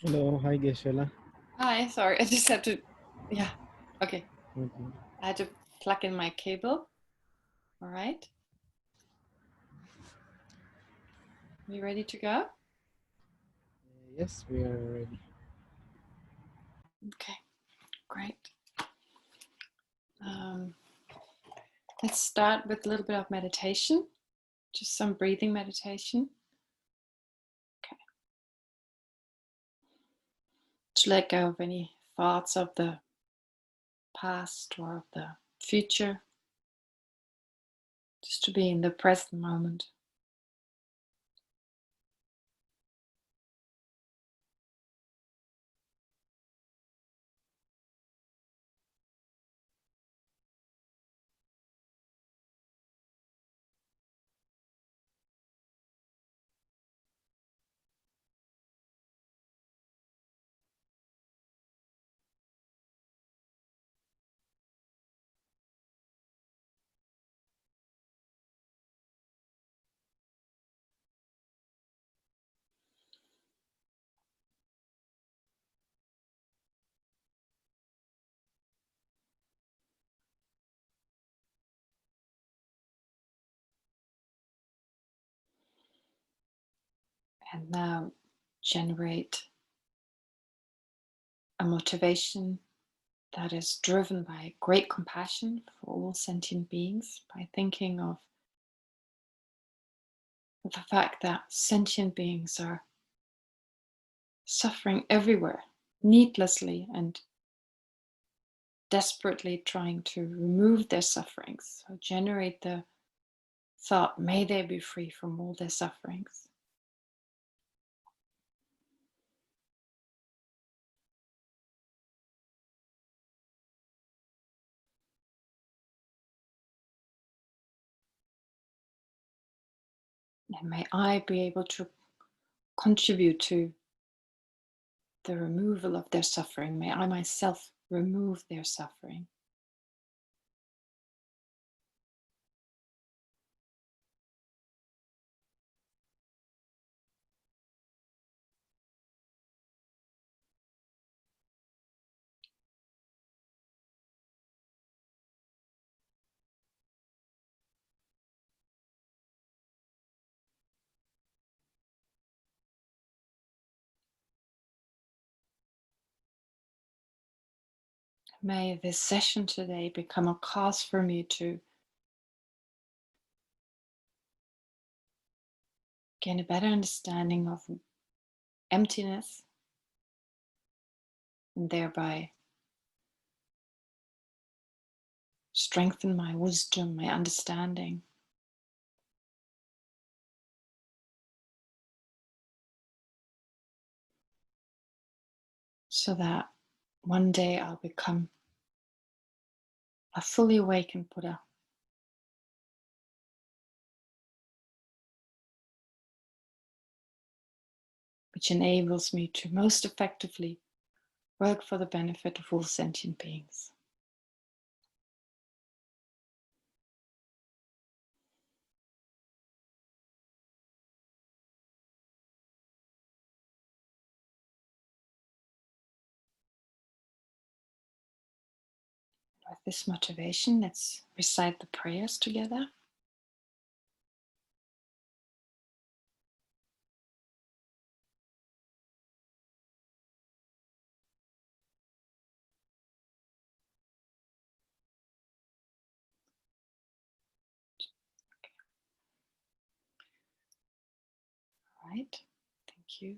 Hello, hi Geshe. Hi, sorry, I just had to, yeah, okay. Okay. I had to plug in my cable. All right. Are you ready to go? Yes, we are ready. Okay, great. Um, let's start with a little bit of meditation, just some breathing meditation. Okay. To let go of any thoughts of the past or of the future, just to be in the present moment. And now generate a motivation that is driven by great compassion for all sentient beings by thinking of the fact that sentient beings are suffering everywhere, needlessly and desperately trying to remove their sufferings. So generate the thought, may they be free from all their sufferings. And may I be able to contribute to the removal of their suffering. May I myself remove their suffering. May this session today become a cause for me to gain a better understanding of emptiness and thereby strengthen my wisdom, my understanding. So that one day I'll become a fully awakened Buddha. Which enables me to most effectively work for the benefit of all sentient beings. With this motivation, let's recite the prayers together. All right, thank you.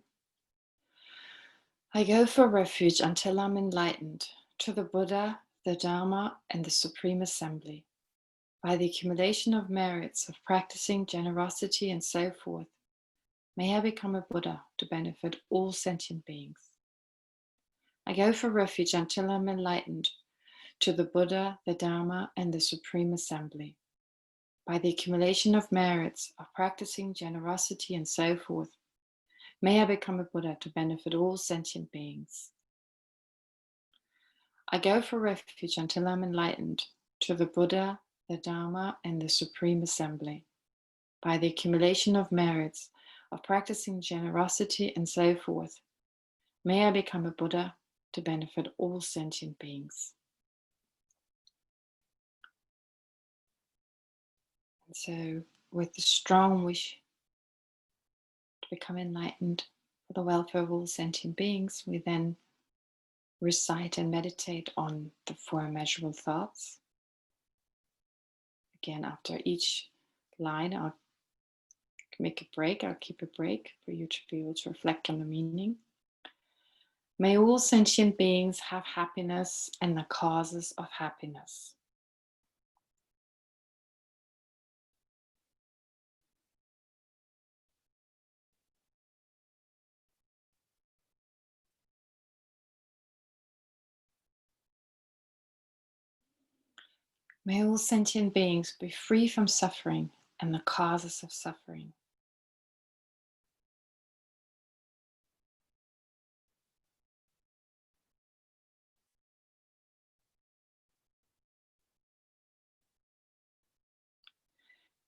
I go for refuge until I'm enlightened to the Buddha, the Dharma, and the Supreme Assembly. By the accumulation of merits of practicing generosity and so forth, may I become a Buddha to benefit all sentient beings. I go for refuge until I'm enlightened to the Buddha, the Dharma, and the Supreme Assembly. By the accumulation of merits of practicing generosity and so forth, may I become a Buddha to benefit all sentient beings. I go for refuge until I'm enlightened to the Buddha, the Dharma, and the Supreme Assembly. By the accumulation of merits of practicing generosity and so forth, May I become a Buddha to benefit all sentient beings. And so, with the strong wish to become enlightened for the welfare of all sentient beings, we then recite and meditate on the four immeasurable thoughts. Again, after each line, I'll make a break, I'll keep a break for you to be able to reflect on the meaning. May all sentient beings have happiness and the causes of happiness. May all sentient beings be free from suffering and the causes of suffering.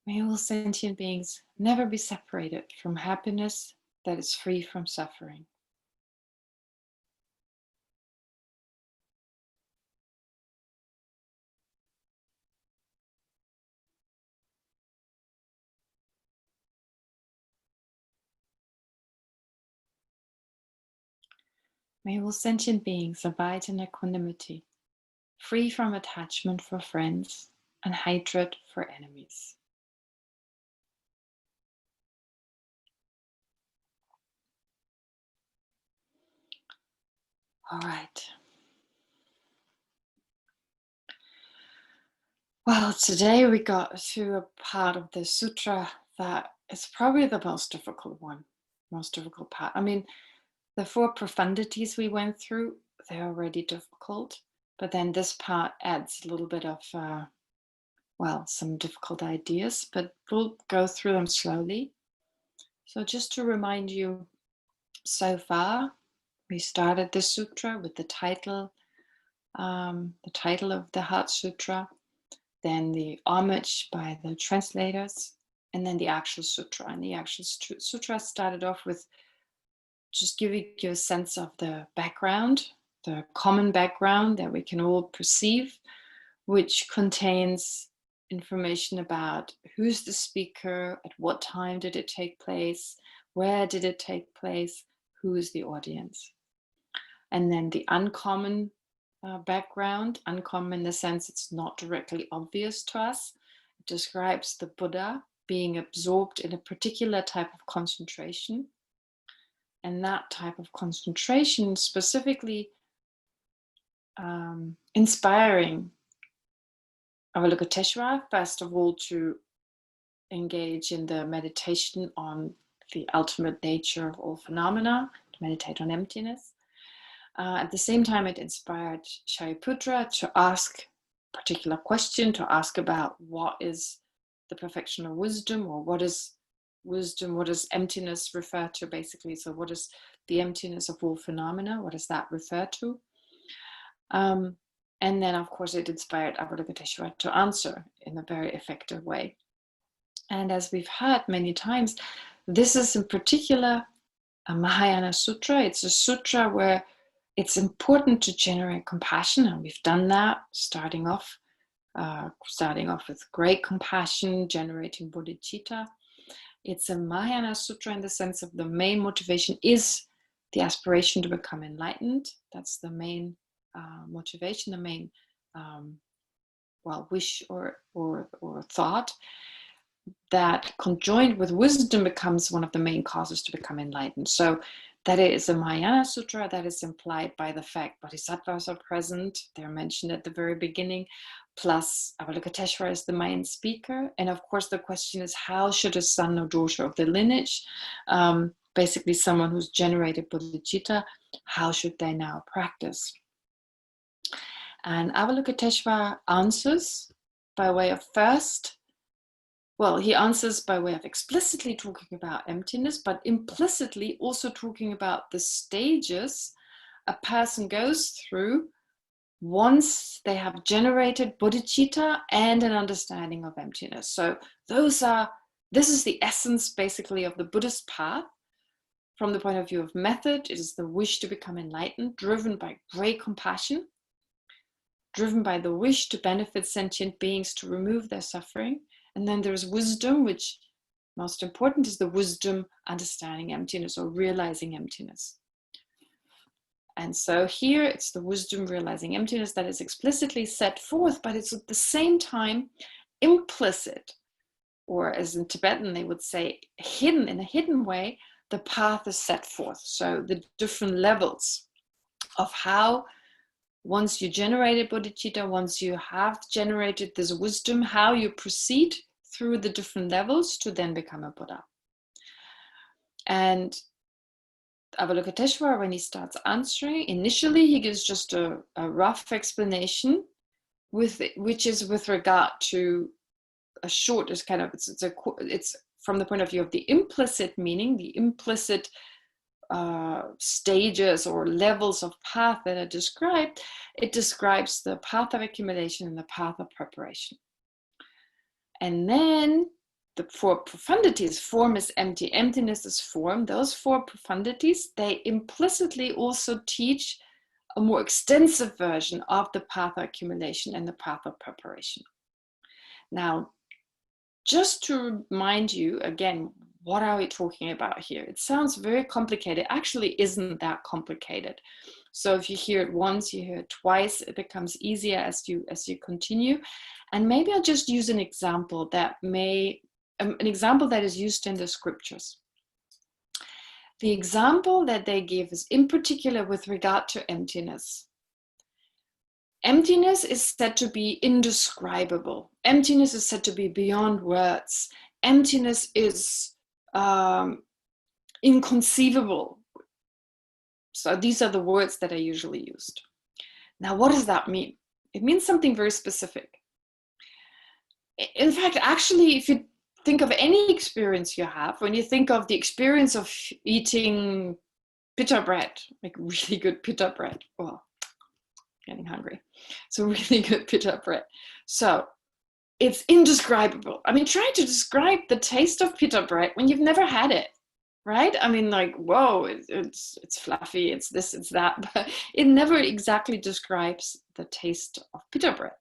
May all sentient beings never be separated from happiness that is free from suffering. May all sentient beings abide in equanimity, free from attachment for friends and hatred for enemies. All right. Well, today we got to a part of the sutra that is probably the most difficult one, most difficult part. I mean, the four profundities we went through, they're already difficult, but then this part adds a little bit of, some difficult ideas, but we'll go through them slowly. So just to remind you, so far, we started the sutra with the title of the Heart Sutra, then the homage by the translators, and then the actual sutra. And the actual sutra started off with just giving you a sense of the background, the common background that we can all perceive, which contains information about who's the speaker, at what time did it take place, where did it take place, who is the audience. And then the uncommon background, uncommon in the sense it's not directly obvious to us. It describes the Buddha being absorbed in a particular type of concentration. And that type of concentration specifically inspiring Avalokiteshvara, first of all, to engage in the meditation on the ultimate nature of all phenomena, to meditate on emptiness. At the same time, it inspired Shariputra to ask a particular question, to ask about what is the perfection of wisdom, or what is wisdom, what does emptiness refer to, basically. So what is the emptiness of all phenomena? What does that refer to? And then, of course, it inspired Avalokiteshvara to answer in a very effective way. And as we've heard many times, this is in particular a Mahayana sutra. It's a sutra where it's important to generate compassion, and we've done that, starting off with great compassion, generating bodhicitta. It's a Mahayana sutra in the sense of the main motivation is the aspiration to become enlightened. That's the main motivation, the main wish or thought, that conjoined with wisdom becomes one of the main causes to become enlightened. So that is a Mahayana sutra that is implied by the fact bodhisattvas are present. They're mentioned at the very beginning, plus Avalokiteshvara is the main speaker. And of course, the question is, how should a son or daughter of the lineage, basically someone who's generated bodhicitta, how should they now practice? And Avalokiteshvara answers by way of he answers by way of explicitly talking about emptiness, but implicitly also talking about the stages a person goes through once they have generated bodhicitta and an understanding of emptiness. So this is the essence basically of the Buddhist path, From the point of view of method, it is the wish to become enlightened, driven by great compassion, driven by the wish to benefit sentient beings, to remove their suffering. And then there's wisdom, which most important is the wisdom understanding emptiness or realizing emptiness. And so here it's the wisdom realizing emptiness that is explicitly set forth, but it's at the same time implicit, or as in Tibetan they would say, hidden, in a hidden way, the path is set forth. So the different levels of how, once you generated bodhicitta, once you have generated this wisdom, how you proceed through the different levels to then become a Buddha. And Avalokiteshvara, when he starts answering, initially he gives just a rough explanation, which is with regard to a short, is kind of, it's from the point of view of the implicit meaning, the implicit stages or levels of path that are described. It describes the path of accumulation and the path of preparation. And then the four profundities, form is empty, emptiness is form. Those four profundities, they implicitly also teach a more extensive version of the path of accumulation and the path of preparation. Now, just to remind you again, what are we talking about here? It sounds very complicated. It actually isn't that complicated. So if you hear it once, you hear it twice, it becomes easier as you continue. And maybe I'll just use an example that is used in the scriptures. The example that they give is in particular with regard to emptiness. Emptiness is said to be indescribable. Emptiness is said to be beyond words. Emptiness is inconceivable. So these are the words that are usually used. Now, what does that mean? It means something very specific. In fact, actually, if you think of any experience you have, when you think of the experience of eating pita bread, like really good pita bread, well, getting hungry. So really good pita bread. So it's indescribable. I mean, try to describe the taste of pita bread when you've never had it, right? I mean, like, whoa, it's fluffy, it's this, it's that, but it never exactly describes the taste of pita bread.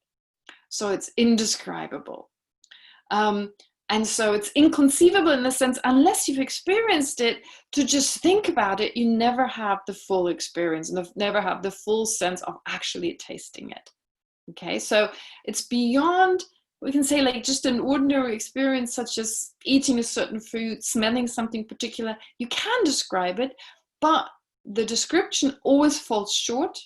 So it's indescribable. And so it's inconceivable in the sense, unless you've experienced it, to just think about it, you never have the full experience and never have the full sense of actually tasting it. Okay, so it's beyond, we can say, like just an ordinary experience such as eating a certain food, smelling something particular. You can describe it, but the description always falls short,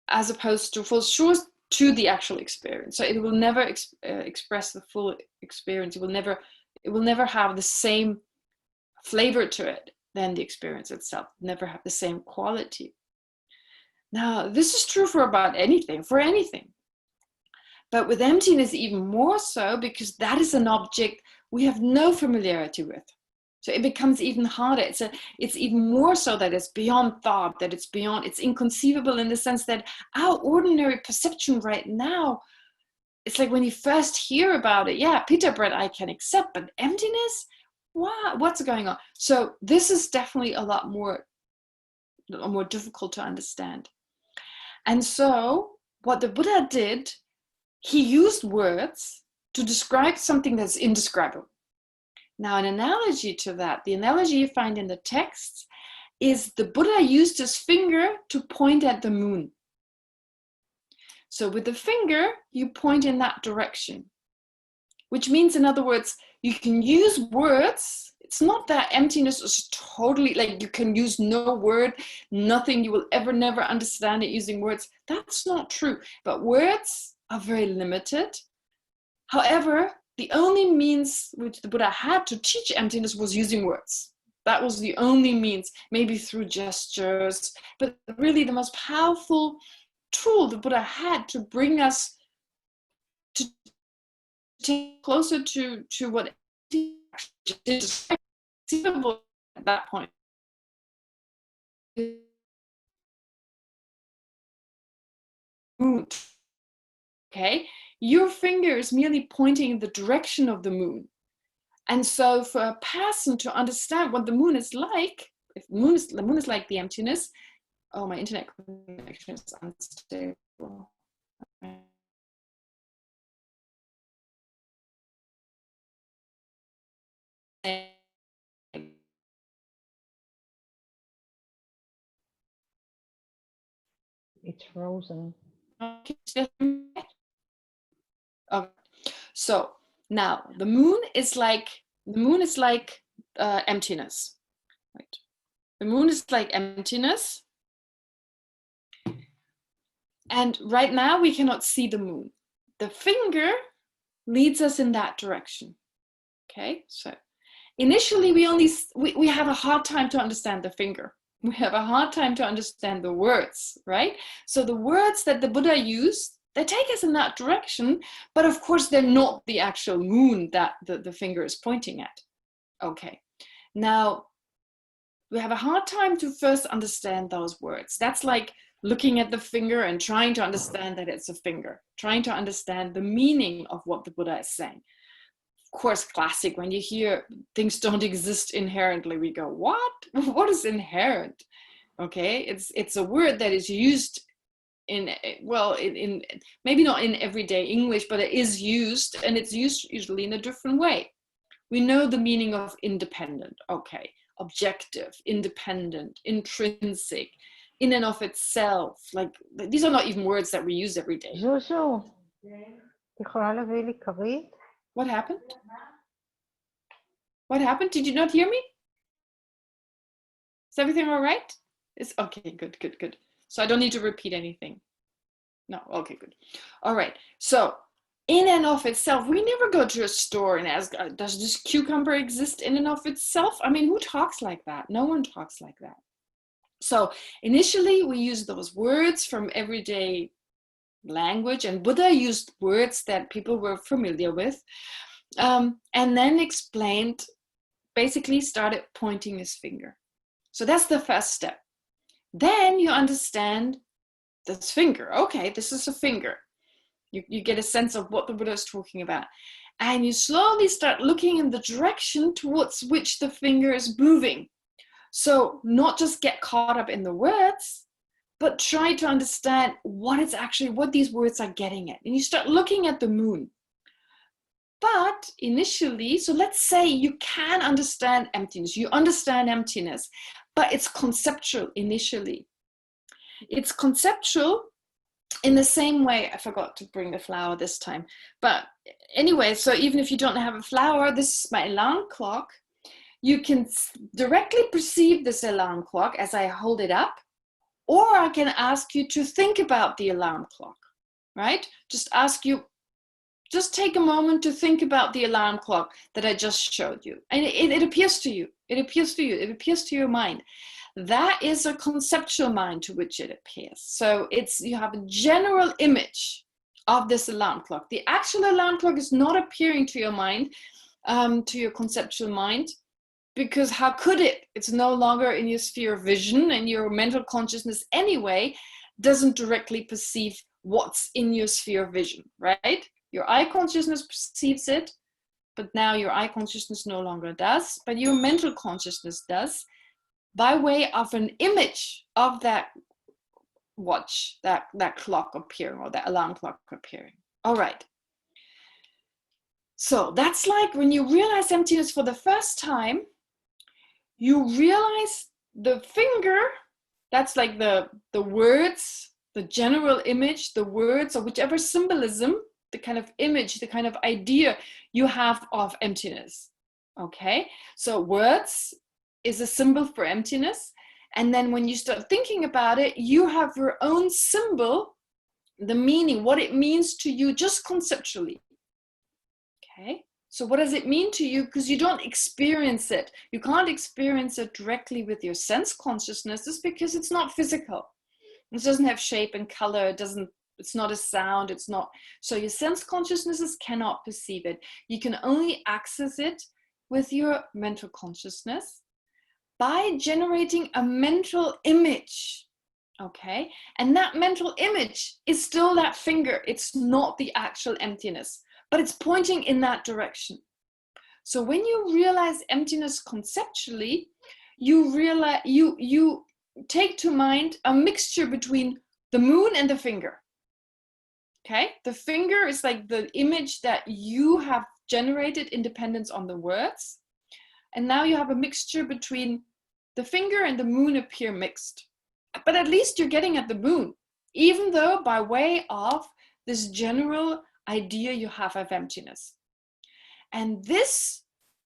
as opposed to falls short to the actual experience. So it will never express the full experience. It will never have the same flavor to it than the experience itself. Never have the same quality. Now, this is true for about anything, But with emptiness, even more so, because that is an object we have no familiarity with. So it becomes even harder. It's even more so that it's beyond thought, that it's inconceivable in the sense that our ordinary perception right now, it's like when you first hear about it, yeah, pita bread I can accept, but emptiness, wow, what's going on? So this is definitely a lot more difficult to understand. And so what the Buddha did, he used words to describe something that's indescribable. Now, an analogy to that, the analogy you find in the texts, is the Buddha used his finger to point at the moon. So with the finger, you point in that direction, which means, in other words, you can use words. It's not that emptiness is totally, like you can use no word, nothing, you will ever never understand it using words. That's not true. But words are very limited. However, the only means which the Buddha had to teach emptiness was using words. That was the only means, maybe through gestures, but really the most powerful tool the Buddha had to bring us to take closer to what is conceivable at that point. Okay, your finger is merely pointing in the direction of the moon. And so for a person to understand what the moon is like, if the moon is like the emptiness, oh, my internet connection is unstable. It's frozen. Okay. So now the moon is like emptiness, right? The moon is like emptiness, and right now we cannot see the moon. The finger leads us in that direction. Okay, so initially we have a hard time to understand the finger. We have a hard time to understand the words, right? So the words that the Buddha used, they take us in that direction, but of course they're not the actual moon that the finger is pointing at. Okay, now we have a hard time to first understand those words. That's like looking at the finger and trying to understand that it's a finger, trying to understand the meaning of what the Buddha is saying. Of course, classic, when you hear things don't exist inherently, we go, what? What is inherent? Okay, it's a word that is used in maybe not in everyday English, but it is used, and it's used usually in a different way. We know the meaning of independent. Okay, objective, independent, intrinsic, in and of itself. Like, these are not even words that we use every day. זוזו, את יכולה להביא לי כרית? What happened? What happened? Did you not hear me? Is everything all right? It's okay, good, good, good. So I don't need to repeat anything. No, okay, good. All right, so in and of itself, we never go to a store and ask, does this cucumber exist in and of itself? I mean, who talks like that? No one talks like that. So initially we use those words from everyday language, and Buddha used words that people were familiar with, and then explained, basically started pointing his finger. So that's the first step. Then you understand this finger. Okay, this is a finger. You get a sense of what the Buddha is talking about. And you slowly start looking in the direction towards which the finger is moving. So not just get caught up in the words, but try to understand what these words are getting at. And you start looking at the moon. But initially, so let's say you can understand emptiness. You understand emptiness, but it's conceptual initially. It's conceptual in the same way. I forgot to bring the flower this time. But anyway, so even if you don't have a flower, this is my alarm clock. You can directly perceive this alarm clock as I hold it up, or I can ask you to think about the alarm clock, right? Just take a moment to think about the alarm clock that I just showed you. And it appears to you. It appears to you. It appears to your mind. That is a conceptual mind to which it appears. So you have a general image of this alarm clock. The actual alarm clock is not appearing to your mind, to your conceptual mind, because how could it? It's no longer in your sphere of vision, and your mental consciousness anyway doesn't directly perceive what's in your sphere of vision, right? Your eye consciousness perceives it, but now your eye consciousness no longer does, but your mental consciousness does, by way of an image of that watch, that clock appearing, or that alarm clock appearing. All right. So that's like when you realize emptiness for the first time, you realize the finger, that's like the words, the general image, the words, or whichever symbolism, the kind of image, the kind of idea you have of emptiness. Okay, so words is a symbol for emptiness. And then when you start thinking about it, you have your own symbol, the meaning, what it means to you just conceptually. Okay, so what does it mean to you? Because you don't experience it. You can't experience it directly with your sense consciousness, just because it's not physical. It doesn't have shape and color. It's not a sound. It's not. So your sense consciousnesses cannot perceive it. You can only access it with your mental consciousness by generating a mental image. Okay, and that mental image is still that finger. It's not the actual emptiness, but it's pointing in that direction. So when you realize emptiness conceptually, you realize you take to mind a mixture between the moon and the finger. Okay, the finger is like the image that you have generated in dependence on the words, and now you have a mixture between the finger and the moon appear mixed. But at least you're getting at the moon, even though by way of this general idea you have of emptiness. And this,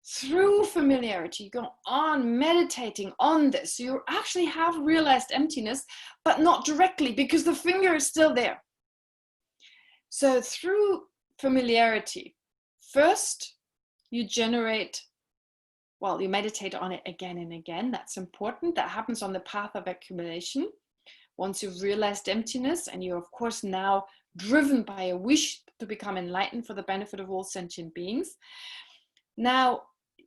through familiarity, you go on meditating on this, you actually have realized emptiness, but not directly, because the finger is still there. So through familiarity, first you generate, well, you meditate on it again and again. That's important. That happens on the path of accumulation. Once you've realized emptiness, and you're of course now driven by a wish to become enlightened for the benefit of all sentient beings, now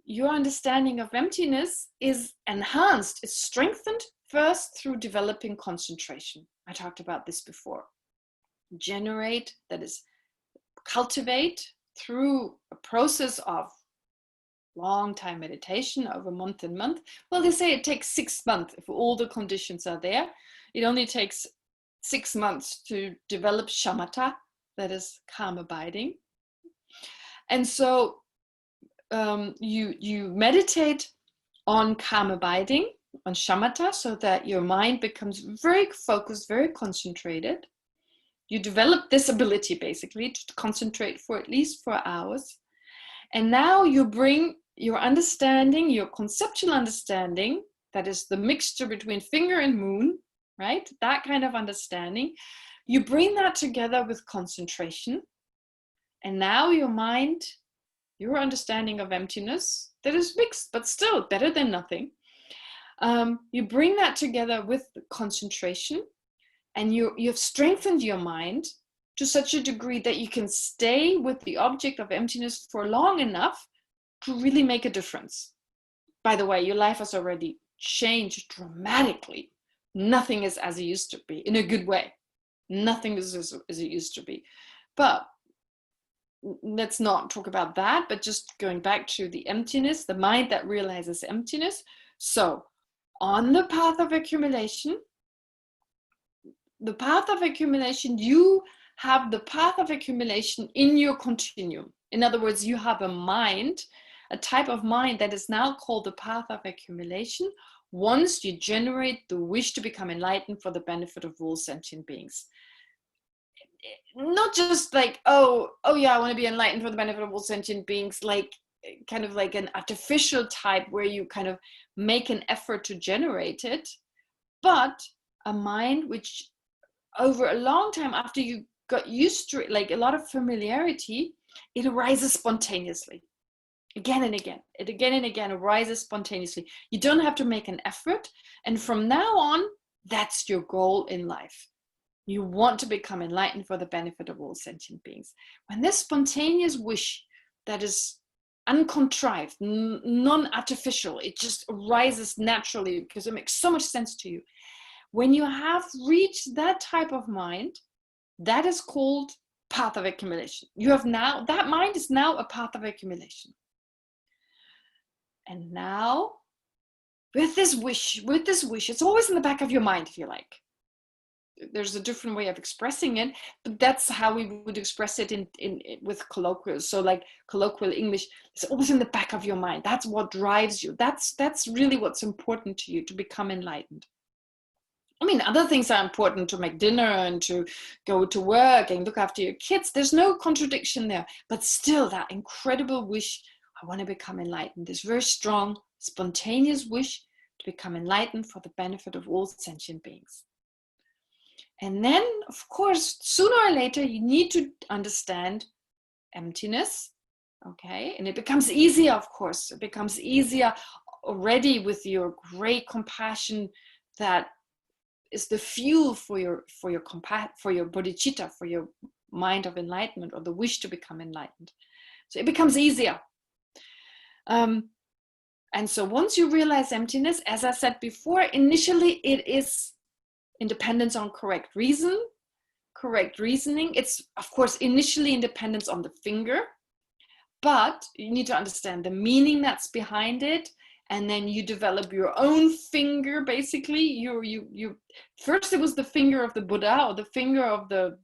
your understanding of emptiness is enhanced, it's strengthened first through developing concentration. I talked about this before. Generate, that is, cultivate through a process of long time meditation over month and month. Well, they say it takes 6 months if all the conditions are there. It only takes 6 months to develop shamatha, that is calm abiding. And so you meditate on calm abiding, on shamatha, so that your mind becomes very focused, very concentrated. You develop this ability basically to concentrate for at least 4 hours. And now you bring your understanding, your conceptual understanding, that is the mixture between finger and moon, right? That kind of understanding. You bring that together with concentration. And now your mind, your understanding of emptiness, that is mixed, but still better than nothing. You bring that together with concentration, and you've strengthened your mind to such a degree that you can stay with the object of emptiness for long enough to really make a difference. By the way, your life has already changed dramatically. Nothing is as it used to be, in a good way. Nothing is as it used to be. But let's not talk about that, but just going back to the emptiness, the mind that realizes emptiness. So on the path of accumulation, you have the path of accumulation in your continuum. In other words, you have a mind, a type of mind that is now called the path of accumulation once you generate the wish to become enlightened for the benefit of all sentient beings. Not just like, oh yeah, I want to be enlightened for the benefit of all sentient beings, like kind of like an artificial type where you kind of make an effort to generate it, but a mind which over a long time, after you got used to it, like a lot of familiarity, it arises spontaneously. Again and again. It again and again arises spontaneously. You don't have to make an effort. And from now on, that's your goal in life. You want to become enlightened for the benefit of all sentient beings. When this spontaneous wish that is uncontrived, non-artificial, it just arises naturally because it makes so much sense to you. When you have reached that type of mind, that is called path of accumulation. You have now, that mind is now a path of accumulation. And now, with this wish, it's always in the back of your mind, if you like. There's a different way of expressing it, but that's how we would express it in with colloquial. So like colloquial English, it's always in the back of your mind. That's what drives you. That's really what's important to you to become enlightened. I mean, other things are important, to make dinner and to go to work and look after your kids. There's no contradiction there, but still that incredible wish, I want to become enlightened, this very strong, spontaneous wish to become enlightened for the benefit of all sentient beings. And then, of course, sooner or later, you need to understand emptiness, okay? And it becomes easier, of course. It becomes easier already with your great compassion that is the fuel for your bodhicitta, for your mind of enlightenment, or the wish to become enlightened. So it becomes easier. And so once you realize emptiness, as I said before, initially it is in dependence on correct reasoning. It's, of course, initially in dependence on the finger, but you need to understand the meaning that's behind it, and then you develop your own finger. Basically, you first it was the finger of the Buddha or the finger of the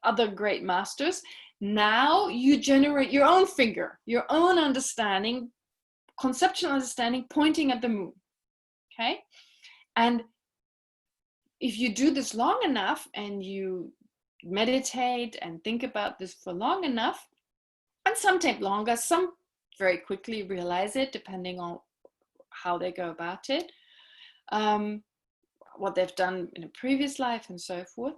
other great masters. Now you generate your own finger, your own understanding, conceptual understanding, pointing at the moon. Okay, and if you do this long enough and you meditate and think about this for long enough, and some take longer, some very quickly realize it depending on how they go about it, what they've done in a previous life and so forth.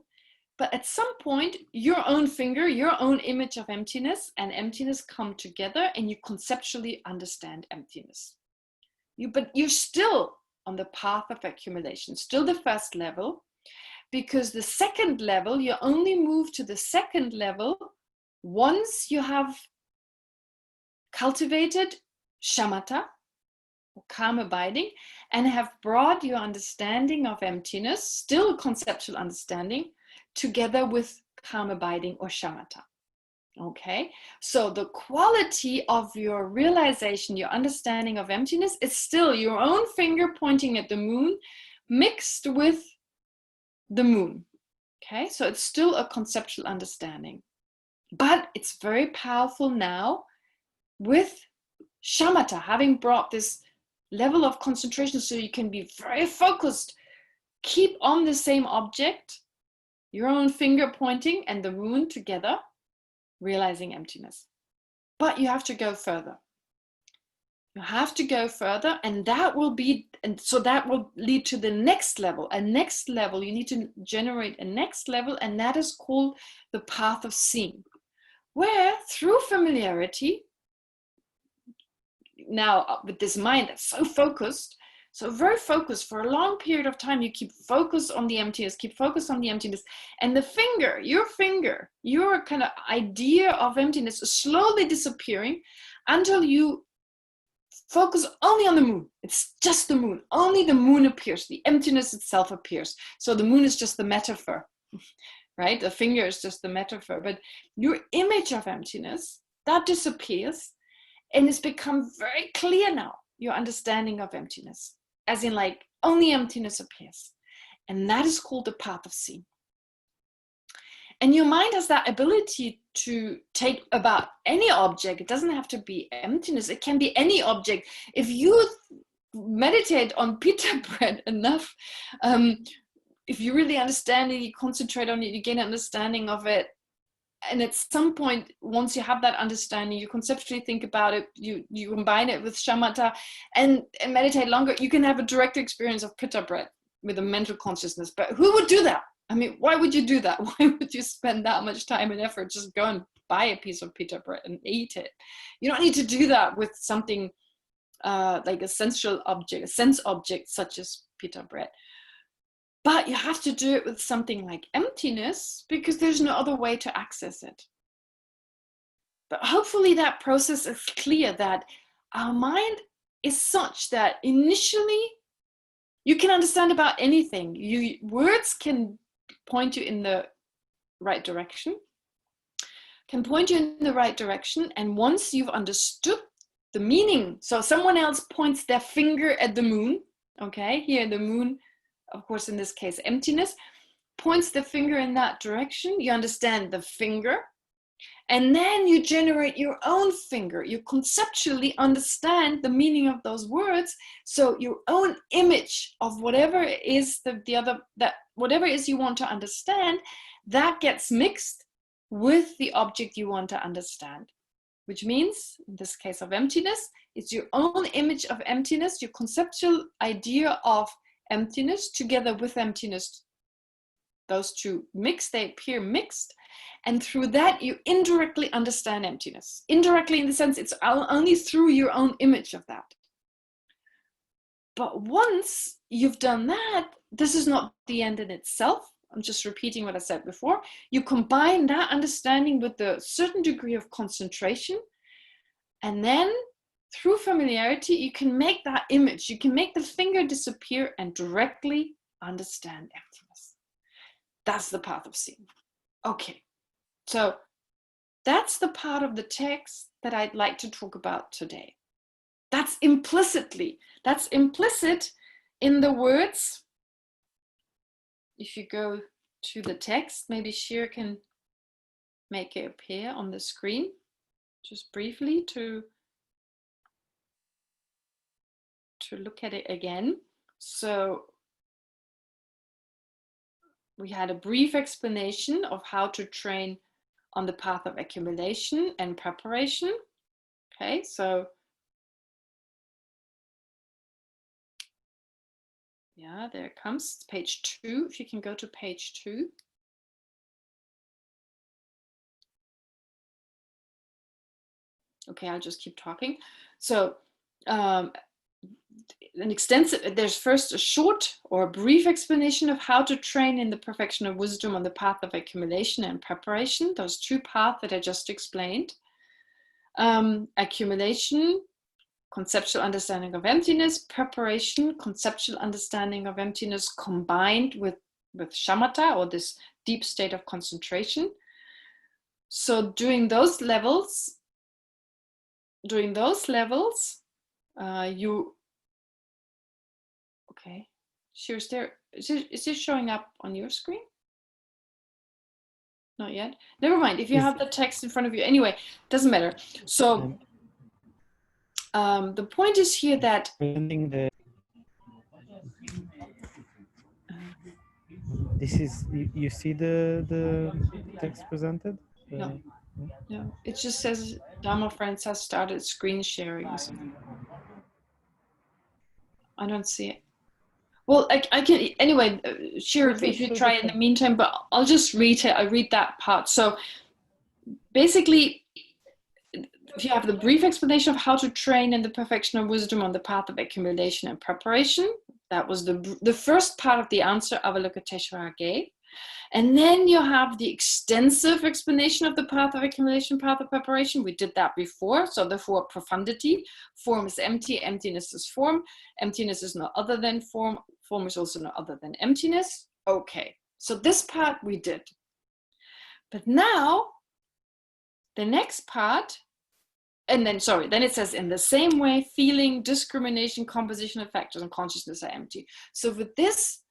But at some point, your own finger, your own image of emptiness and emptiness come together, and you conceptually understand emptiness. But you're still on the path of accumulation, still the first level, because the second level, you only move to the second level once you have cultivated shamatha, or calm abiding, and have brought your understanding of emptiness, still conceptual understanding, together with calm abiding or shamatha. Okay, so the quality of your realization, your understanding of emptiness, is still your own finger pointing at the moon mixed with the moon. Okay, so it's still a conceptual understanding, but it's very powerful now with shamatha, having brought this level of concentration so you can be very focused, keep on the same object, your own finger pointing and the moon together, realizing emptiness. But you have to go further. You have to go further, and that will lead to the next level. A next level, you need to generate a next level, and that is called the path of seeing, where through familiarity, now with this mind that's so focused, so very focused for a long period of time, you keep focused on the emptiness, and the finger, your kind of idea of emptiness is slowly disappearing until you focus only on the moon. It's just the moon. Only the moon appears. The emptiness itself appears. So the moon is just the metaphor, right? The finger is just the metaphor. But your image of emptiness, that disappears, and it's become very clear now, your understanding of emptiness. As in, like, only emptiness appears. And that is called the path of seeing. And your mind has that ability to take about any object. It doesn't have to be emptiness. It can be any object. If you meditate on pita bread enough, if you really understand it, you concentrate on it, you gain an understanding of it. And at some point, once you have that understanding, you conceptually think about it, you combine it with shamatha and meditate longer, you can have a direct experience of pita bread with a mental consciousness. But who would do that? I mean, why would you do that? Why would you spend that much time and effort? Just go and buy a piece of pita bread and eat it. You don't need to do that with something like a sensual object, a sense object such as pita bread. But you have to do it with something like emptiness because there's no other way to access it. But hopefully that process is clear, that our mind is such that initially you can understand about anything. Words can point you in the right direction, and once you've understood the meaning, so someone else points their finger at the moon, okay, here the moon, of course in this case emptiness, points the finger in that direction, you understand the finger, and then you generate your own finger. You conceptually understand the meaning of those words, so your own image of whatever is whatever is you want to understand, that gets mixed with the object you want to understand, which means in this case of emptiness, it's your own image of emptiness, your conceptual idea of emptiness together with emptiness. Those two mix, they appear mixed, and through that you indirectly understand emptiness. Indirectly in the sense it's only through your own image of that. But once you've done that, this is not the end in itself. I'm just repeating what I said before. You combine that understanding with a certain degree of concentration, and then through familiarity, you can make that image, you can make the finger disappear and directly understand emptiness. That's the path of seeing. Okay, so that's the part of the text that I'd like to talk about today. That's implicit in the words. If you go to the text, maybe Shir can make it appear on the screen, just briefly to look at it again. So we had a brief explanation of how to train on the path of accumulation and preparation. Okay, so yeah, there it comes. It's page 2. If you can go to page 2. Okay, I'll just keep talking. So there's first a short or a brief explanation of how to train in the perfection of wisdom on the path of accumulation and preparation, those two paths that I just explained. Accumulation, conceptual understanding of emptiness; preparation, conceptual understanding of emptiness combined with shamatha, or this deep state of concentration. So during those levels, you, okay, sure, is this showing up on your screen? Not yet. Never mind. If you have the text in front of you, anyway, doesn't matter. So the point is here that this is you see the text presented. No, it just says Dharma Friends has started screen sharing or something. I don't see it. Well, I can anyway. Sure, if you try in the meantime, but I'll just read it. I read that part. So basically, if you have the brief explanation of how to train in the perfection of wisdom on the path of accumulation and preparation, that was the first part of the answer Avalokiteshvara gave. And then you have the extensive explanation of the path of accumulation, path of preparation. We did that before. So the four profundity: form is empty, emptiness is form, emptiness is no other than form, form is also no other than emptiness. Okay, so this part we did. But now, the next part, and then, then it says, in the same way, feeling, discrimination, composition of factors, and consciousness are empty. So with this,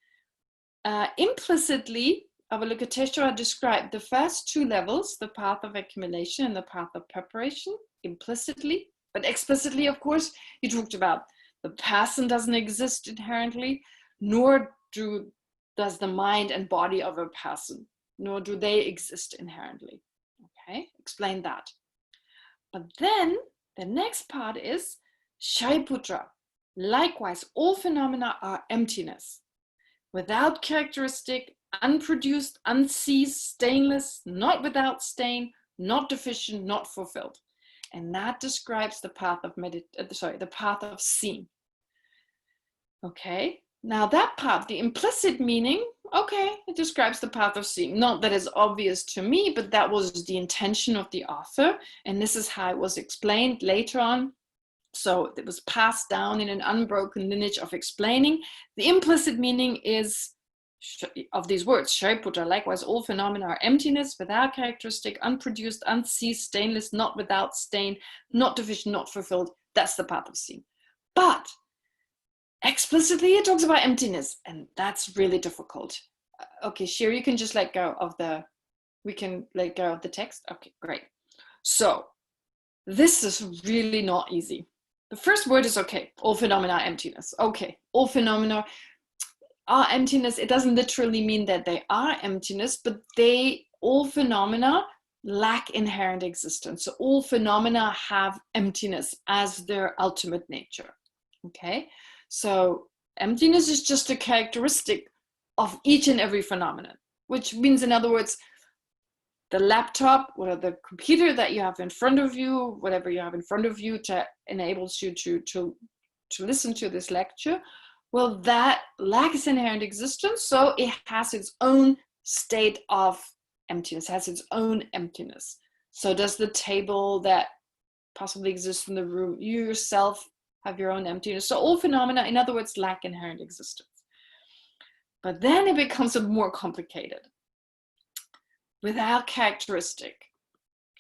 implicitly, Avalokiteshvara described the first two levels, the path of accumulation and the path of preparation, implicitly. But explicitly, of course, he talked about the person doesn't exist inherently, nor does the mind and body of a person, nor do they exist inherently. Okay, explain that. But then the next part is Shaiputra. Likewise, all phenomena are emptiness, without characteristic, unproduced, unceased, stainless, not without stain, not deficient, not fulfilled. And that describes the path of the path of seeing. Okay, now that part, the implicit meaning, okay, it describes the path of seeing. Not that it's obvious to me, but that was the intention of the author, and this is how it was explained later on. So it was passed down in an unbroken lineage of explaining. The implicit meaning is of these words, Shaiputra, likewise all phenomena are emptiness, without characteristic, unproduced, unceased, stainless, not without stain, not deficient, not fulfilled. That's the path of seeing. But explicitly it talks about emptiness, and that's really difficult. Okay, Shir, you can just let go of the text. Okay, great. So this is really not easy. The first word is okay, all phenomena are emptiness. Okay, all phenomena are emptiness. It doesn't literally mean that they are emptiness, but all phenomena lack inherent existence. So all phenomena have emptiness as their ultimate nature. Okay, so emptiness is just a characteristic of each and every phenomenon, which means, in other words, the laptop or the computer that you have in front of you, whatever you have in front of you that enables you to listen to this lecture, well, that lacks inherent existence, so it has its own state of emptiness, has its own emptiness. So does the table that possibly exists in the room, you yourself have your own emptiness. So all phenomena, in other words, lack inherent existence. But then it becomes more complicated. Without characteristic.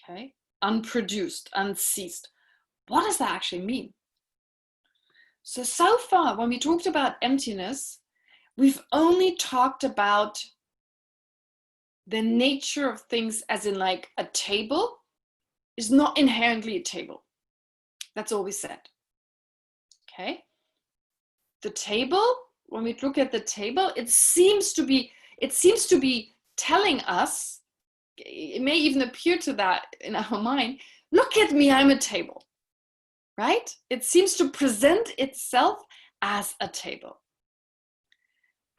Okay, unproduced, unceased. What does that actually mean? So far, when we talked about emptiness, we've only talked about the nature of things, as in like a table is not inherently a table. That's all we said. Okay. The table, when we look at the table, it seems to be telling us, it may even appear to that in our mind, look at me, I'm a table. Right? It seems to present itself as a table.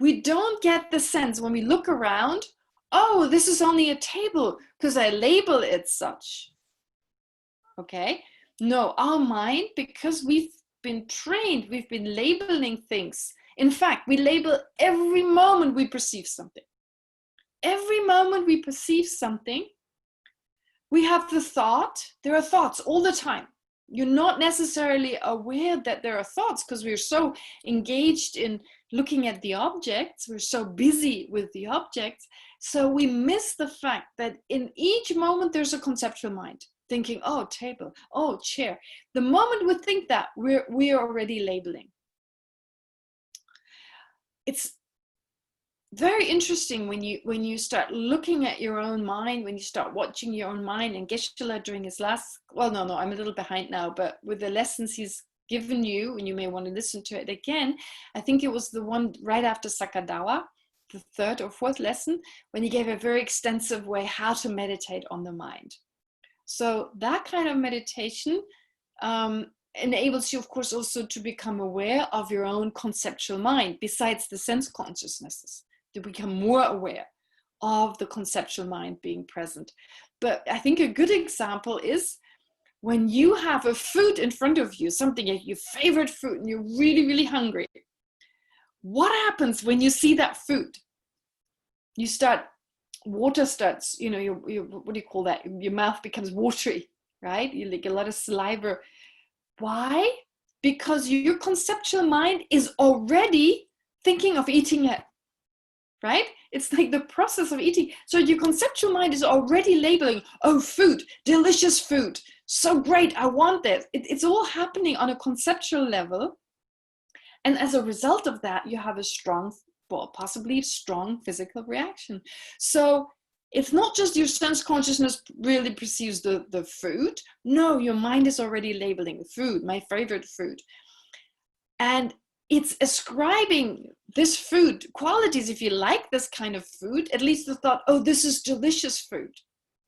We don't get the sense when we look around, oh, this is only a table because I label it such. Okay? No, our mind, because we've been trained, we've been labeling things. In fact, we label every moment we perceive something. Every moment we perceive something, we have the thought, there are thoughts all the time. You're not necessarily aware that there are thoughts because we're so engaged in looking at the objects, we're so busy with the objects, so we miss the fact that in each moment there's a conceptual mind thinking, oh, table, oh, chair. The moment we think that, we're already labeling. It's very interesting when you start looking at your own mind, when you start watching your own mind. And Geshe during his last, well, no, I'm a little behind now, but with the lessons he's given you, and you may want to listen to it again, I think it was the one right after Sakadawa, the third or fourth lesson, when he gave a very extensive way how to meditate on the mind. So that kind of meditation enables you, of course, also to become aware of your own conceptual mind, besides the sense consciousnesses, to become more aware of the conceptual mind being present. But I think a good example is when you have a food in front of you, something like your favorite food, and you're really, really hungry. What happens when you see that food? You start, water starts, you what do you call that? Your mouth becomes watery, right? You like a lot of saliva. Why? Because your conceptual mind is already thinking of eating it, right? It's like the process of eating. So your conceptual mind is already labeling, oh, food, delicious food, so great, I want this. It's all happening on a conceptual level. And as a result of that, you have a strong, well, possibly strong physical reaction. So it's not just your sense consciousness really perceives the food. No, your mind is already labeling food, my favorite food. And it's ascribing this food qualities. If you like this kind of food, at least the thought, oh, this is delicious food.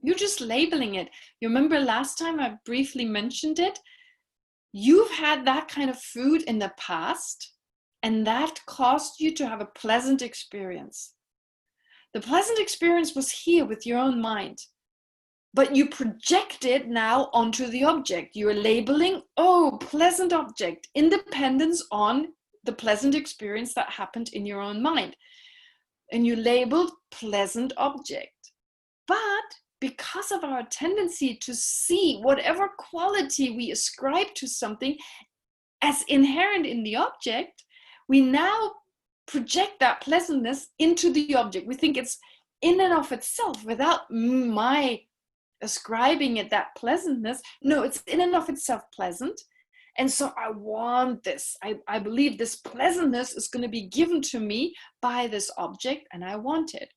You're just labeling it. You remember last time I briefly mentioned it? You've had that kind of food in the past, and that caused you to have a pleasant experience. The pleasant experience was here with your own mind, but you project it now onto the object. You're labeling, oh, pleasant object, independence on the pleasant experience that happened in your own mind. And you labeled pleasant object. But because of our tendency to see whatever quality we ascribe to something as inherent in the object, we now project that pleasantness into the object. We think it's in and of itself without my ascribing it that pleasantness. No, it's in and of itself pleasant. And so I want this. I believe this pleasantness is going to be given to me by this object, and I want it.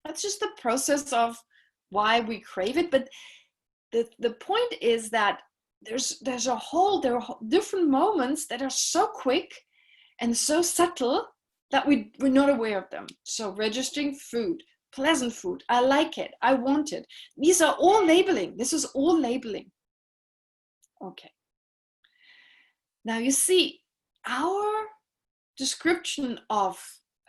That's just the process of why we crave it. But the point is that there are different moments that are so quick and so subtle that we're not aware of them. So registering food, pleasant food, I like it, I want it. These are all labeling. This is all labeling. Okay. Now you see, our description of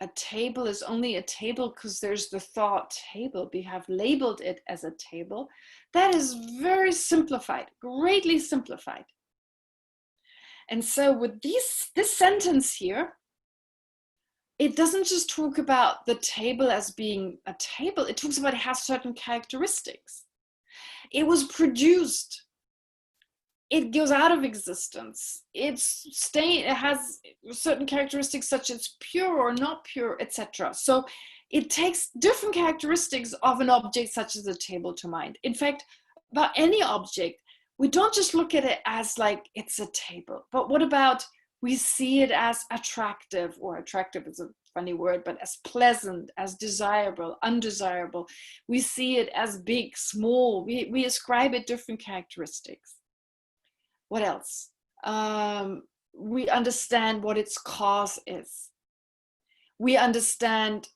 a table is only a table because there's the thought table. We have labeled it as a table. That is very simplified, greatly simplified. And so with this sentence here, it doesn't just talk about the table as being a table. It talks about it has certain characteristics. It was produced. It goes out of existence. It has certain characteristics such as pure or not pure, etc. So it takes different characteristics of an object such as a table to mind. In fact, about any object, we don't just look at it as like it's a table, but what about we see it as attractive, or attractive is a funny word, but as pleasant, as desirable, undesirable. We see it as big, small. We ascribe it different characteristics. What else? We understand what its cause is. We understand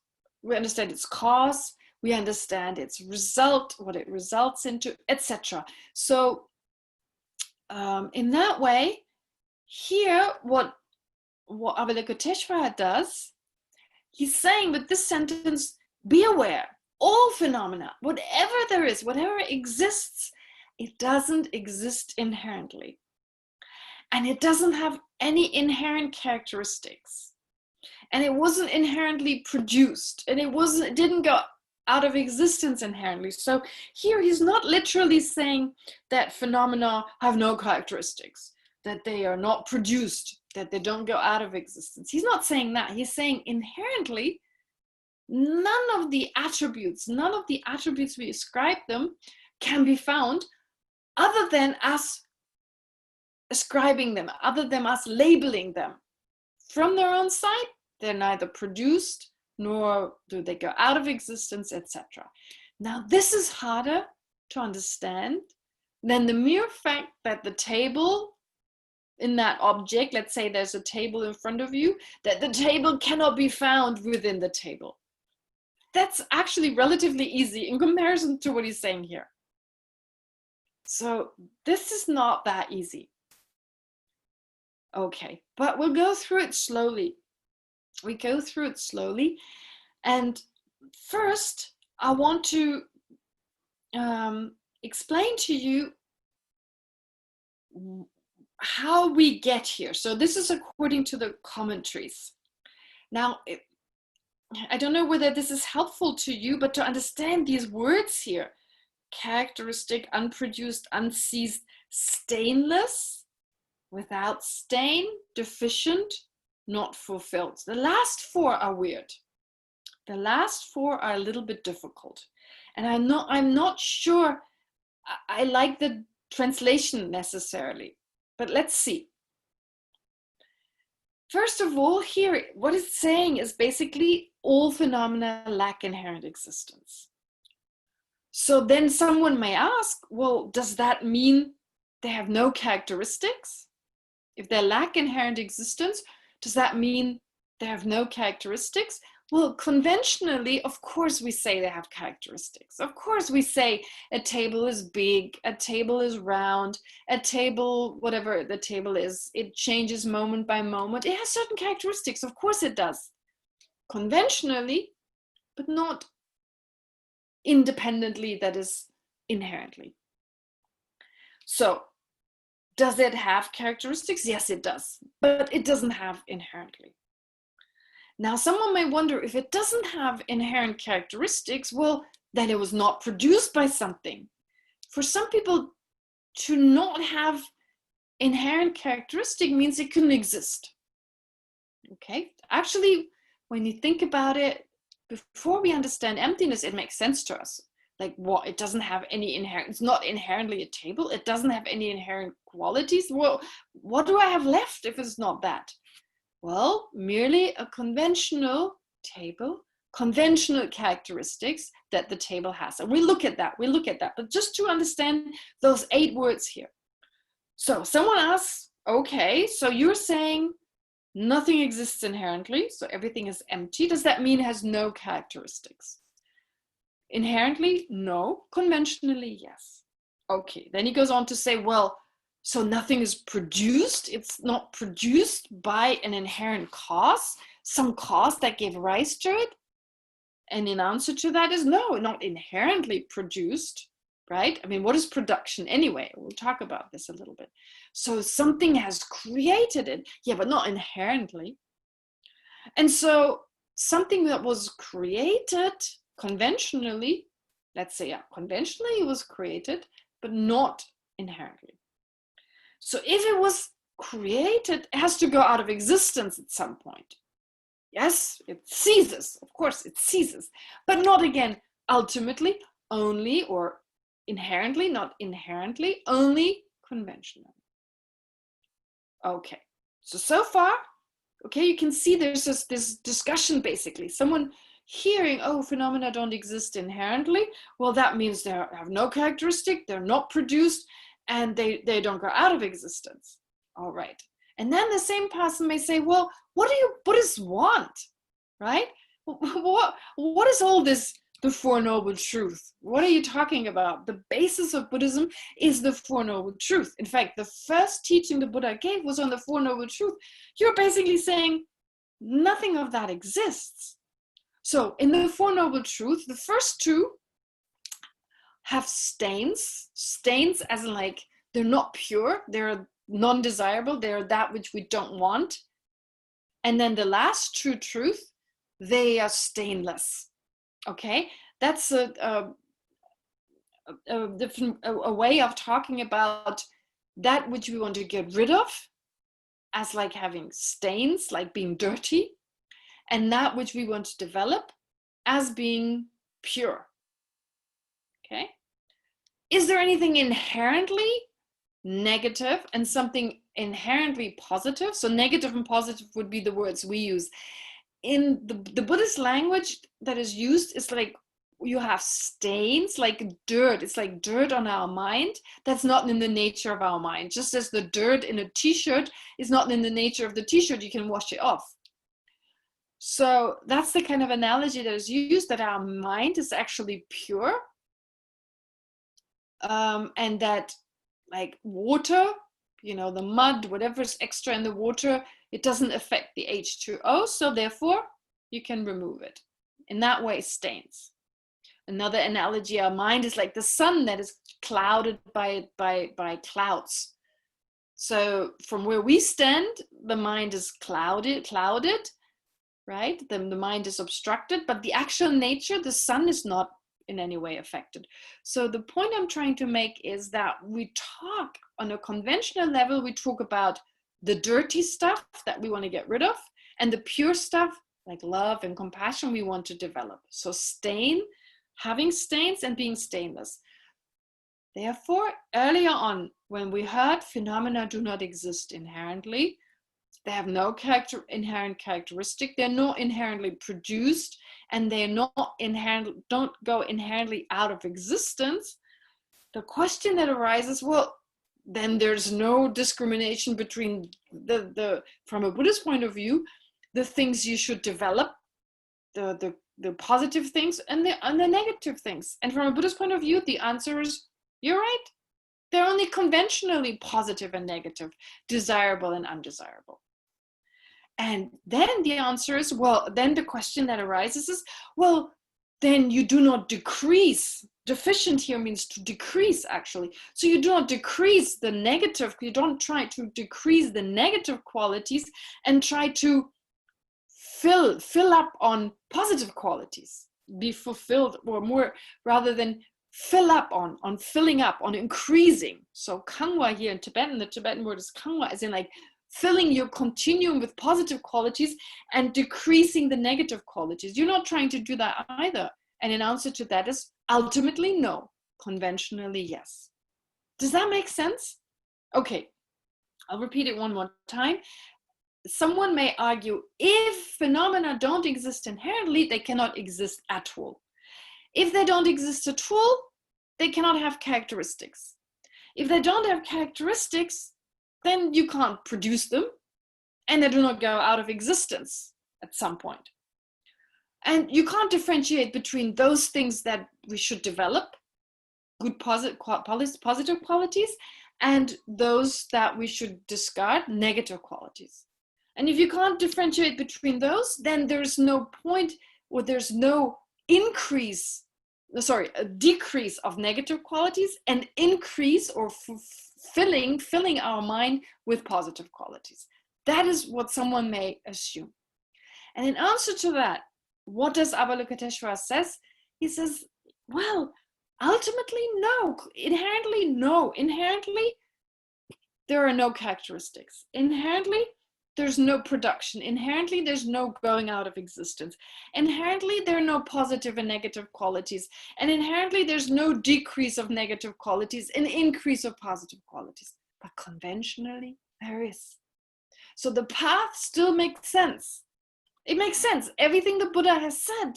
its cause. We understand its result, what it results into, etc. So in that way, here, what Avalokiteshvara does, he's saying with this sentence, be aware, all phenomena, whatever there is, whatever exists, it doesn't exist inherently. And it doesn't have any inherent characteristics. And it wasn't inherently produced. And it didn't go out of existence inherently. So here he's not literally saying that phenomena have no characteristics, that they are not produced, that they don't go out of existence. He's not saying that. He's saying inherently, none of the attributes we ascribe them can be found other than us ascribing them, other than us labeling them. From their own side, they're neither produced nor do they go out of existence, etc. Now, this is harder to understand than the mere fact that the table in that object, let's say there's a table in front of you, that the table cannot be found within the table. That's actually relatively easy in comparison to what he's saying here. So this is not that easy. Okay, but we'll go through it slowly. We go through it slowly. And first, I want to explain to you how we get here. So this is according to the commentaries. Now, I don't know whether this is helpful to you, but to understand these words here, characteristic, unproduced, unceased, stainless, without stain, deficient, not fulfilled. The last four are weird. The last four are a little bit difficult. And I'm not sure I like the translation necessarily, but let's see. First of all, here, what it's saying is basically all phenomena lack inherent existence. So then someone may ask, well, does that mean they have no characteristics? If they lack inherent existence, does that mean they have no characteristics? Well, conventionally, of course, we say they have characteristics. Of course, we say a table is big, a table is round, a table, whatever the table is, it changes moment by moment. It has certain characteristics. Of course it does. Conventionally, but not independently, that is inherently. So, does it have characteristics? Yes, it does, but it doesn't have inherently. Now, someone may wonder, if it doesn't have inherent characteristics, well, then it was not produced by something. For some people, to not have inherent characteristic means it couldn't exist. Okay, actually, when you think about it, before we understand emptiness, it makes sense to us. Like, what? It doesn't have any inherent, it's not inherently a table, it doesn't have any inherent qualities. Well, what do I have left if it's not that? Well, merely a conventional table, conventional characteristics that the table has. And we look at that, but just to understand those 8 words here. So someone asks, okay, so you're saying nothing exists inherently, so everything is empty. Does that mean it has no characteristics? Inherently, no. Conventionally, yes. Okay, then he goes on to say, well, so nothing is produced. It's not produced by an inherent cause, some cause that gave rise to it. And in answer to that is no, not inherently produced, right? I mean, what is production anyway? We'll talk about this a little bit. So something has created it, yeah, but not inherently. And so something that was created conventionally, let's say, yeah, conventionally it was created, but not inherently. So if it was created, it has to go out of existence at some point. Yes, it ceases. Of course, it ceases. But not again, ultimately, only or inherently, not inherently, only conventionally. Okay, so far, okay, you can see there's this discussion basically. Someone hearing, oh, phenomena don't exist inherently. Well, that means they have no characteristic, they're not produced, and they don't go out of existence. All right. And then the same person may say, well, what do you Buddhists want? Right? What is all this, the Four Noble Truth? What are you talking about? The basis of Buddhism is the Four Noble Truth. In fact, the first teaching the Buddha gave was on the Four Noble Truth. You're basically saying nothing of that exists. So in the Four Noble Truth, the first two have stains as in like, they're not pure, they're non-desirable, they're that which we don't want. And then the last true truth, they are stainless. Okay, that's a different way of talking about that which we want to get rid of as like having stains, like being dirty, and that which we want to develop as being pure. Okay, is there anything inherently negative and something inherently positive? So negative and positive would be the words we use. In the Buddhist language that is used, is like you have stains, like dirt. It's like dirt on our mind. That's not in the nature of our mind. Just as the dirt in a t-shirt is not in the nature of the t-shirt, you can wash it off. So that's the kind of analogy that is used, that our mind is actually pure. And that like water, you know, the mud, whatever's extra in the water, it doesn't affect the H2O, so therefore you can remove it. In that way, stains. Another analogy, our mind is like the sun that is clouded by clouds. So from where we stand, the mind is clouded, right? The mind is obstructed, but the actual nature, the sun is not in any way affected. So the point I'm trying to make is that we talk on a conventional level, we talk about the dirty stuff that we want to get rid of, and the pure stuff like love and compassion we want to develop. So having stains and being stainless. Therefore, earlier on, when we heard phenomena do not exist inherently, they have no inherent characteristic, they're not inherently produced, and they're not inherently, don't go inherently out of existence. The question that arises, well, then there's no discrimination between from a Buddhist point of view, the things you should develop, the positive things and the negative things. And from a Buddhist point of view, the answer is, you're right. They're only conventionally positive and negative, desirable and undesirable. And then the answer is, well, then the question that arises is, well, then you do not decrease. Deficient here means to decrease, actually. So you do not decrease the negative, you don't try to decrease the negative qualities and try to fill up on positive qualities, be fulfilled, or more, rather than fill up on filling up, on increasing. So kangwa here in Tibetan, the Tibetan word is kangwa, as in like filling your continuum with positive qualities and decreasing the negative qualities. You're not trying to do that either. And an answer to that is ultimately no. Conventionally, yes. Does that make sense? Okay, I'll repeat it one more time. Someone may argue, if phenomena don't exist inherently, they cannot exist at all. If they don't exist at all, they cannot have characteristics. If they don't have characteristics, then you can't produce them, and they do not go out of existence at some point. And you can't differentiate between those things that we should develop, good positive qualities, and those that we should discard, negative qualities. And if you can't differentiate between those, then there's no point, or there's no a decrease of negative qualities, and increase or filling our mind with positive qualities. That is what someone may assume. And in answer to that, what does Avalokiteshvara says? He says, well, ultimately, no. Inherently, no. Inherently, there are no characteristics. Inherently, there's no production. Inherently, there's no going out of existence. Inherently, there are no positive and negative qualities. And inherently, there's no decrease of negative qualities and increase of positive qualities. But conventionally, there is. So the path still makes sense. It makes sense. Everything the Buddha has said,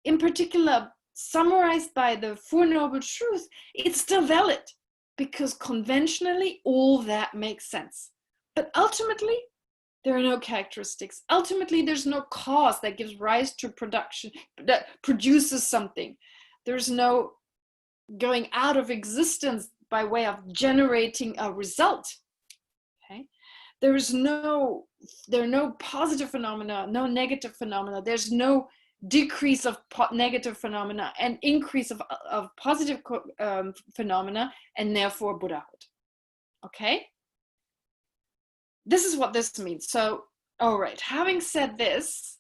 in particular, summarized by the Four Noble Truths, it's still valid because conventionally, all that makes sense. But ultimately, there are no characteristics. Ultimately, there's no cause that gives rise to production, that produces something. There's no going out of existence by way of generating a result. Okay? There are no positive phenomena, no negative phenomena. There's no decrease of negative phenomena and increase of positive phenomena, and therefore Buddhahood. Okay? This is what this means. So, all right, having said this,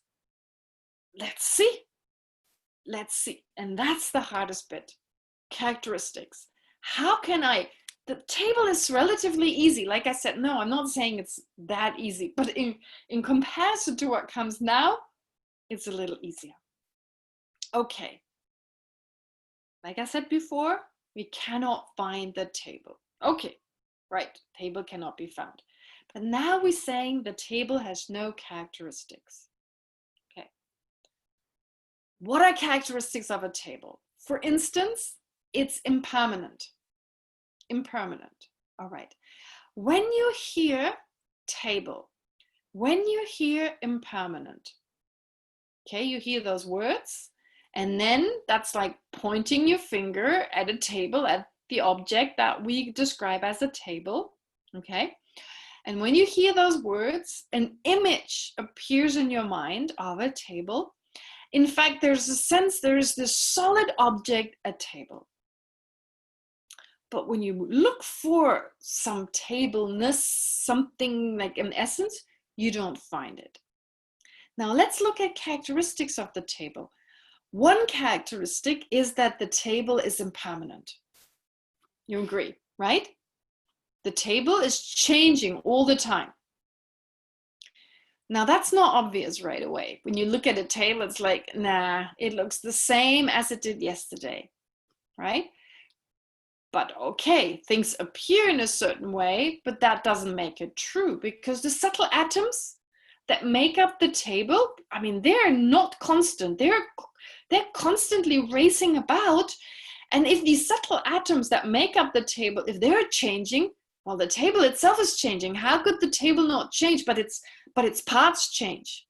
let's see. And that's the hardest bit. Characteristics. How can the table is relatively easy. Like I said, no, I'm not saying it's that easy, but in comparison to what comes now, it's a little easier. Okay. Like I said before, we cannot find the table. Okay, right, table cannot be found. But now we're saying the table has no characteristics. Okay. What are characteristics of a table? For instance, it's impermanent. Impermanent. All right. When you hear table, when you hear impermanent, okay, you hear those words, and then that's like pointing your finger at a table, at the object that we describe as a table, okay? And when you hear those words, an image appears in your mind of a table. In fact, there's a sense there is this solid object, a table. But when you look for some tableness, something like an essence, you don't find it. Now let's look at characteristics of the table. One characteristic is that the table is impermanent. You agree, right? The table is changing all the time. Now that's not obvious right away. When you look at a table, it's like, nah, it looks the same as it did yesterday, right? But okay, things appear in a certain way, but that doesn't make it true because the subtle atoms that make up the table, I mean, they're not constant. They're constantly racing about. And if these subtle atoms that make up the table, if they're changing, well, the table itself is changing. How could the table not change? But its parts change.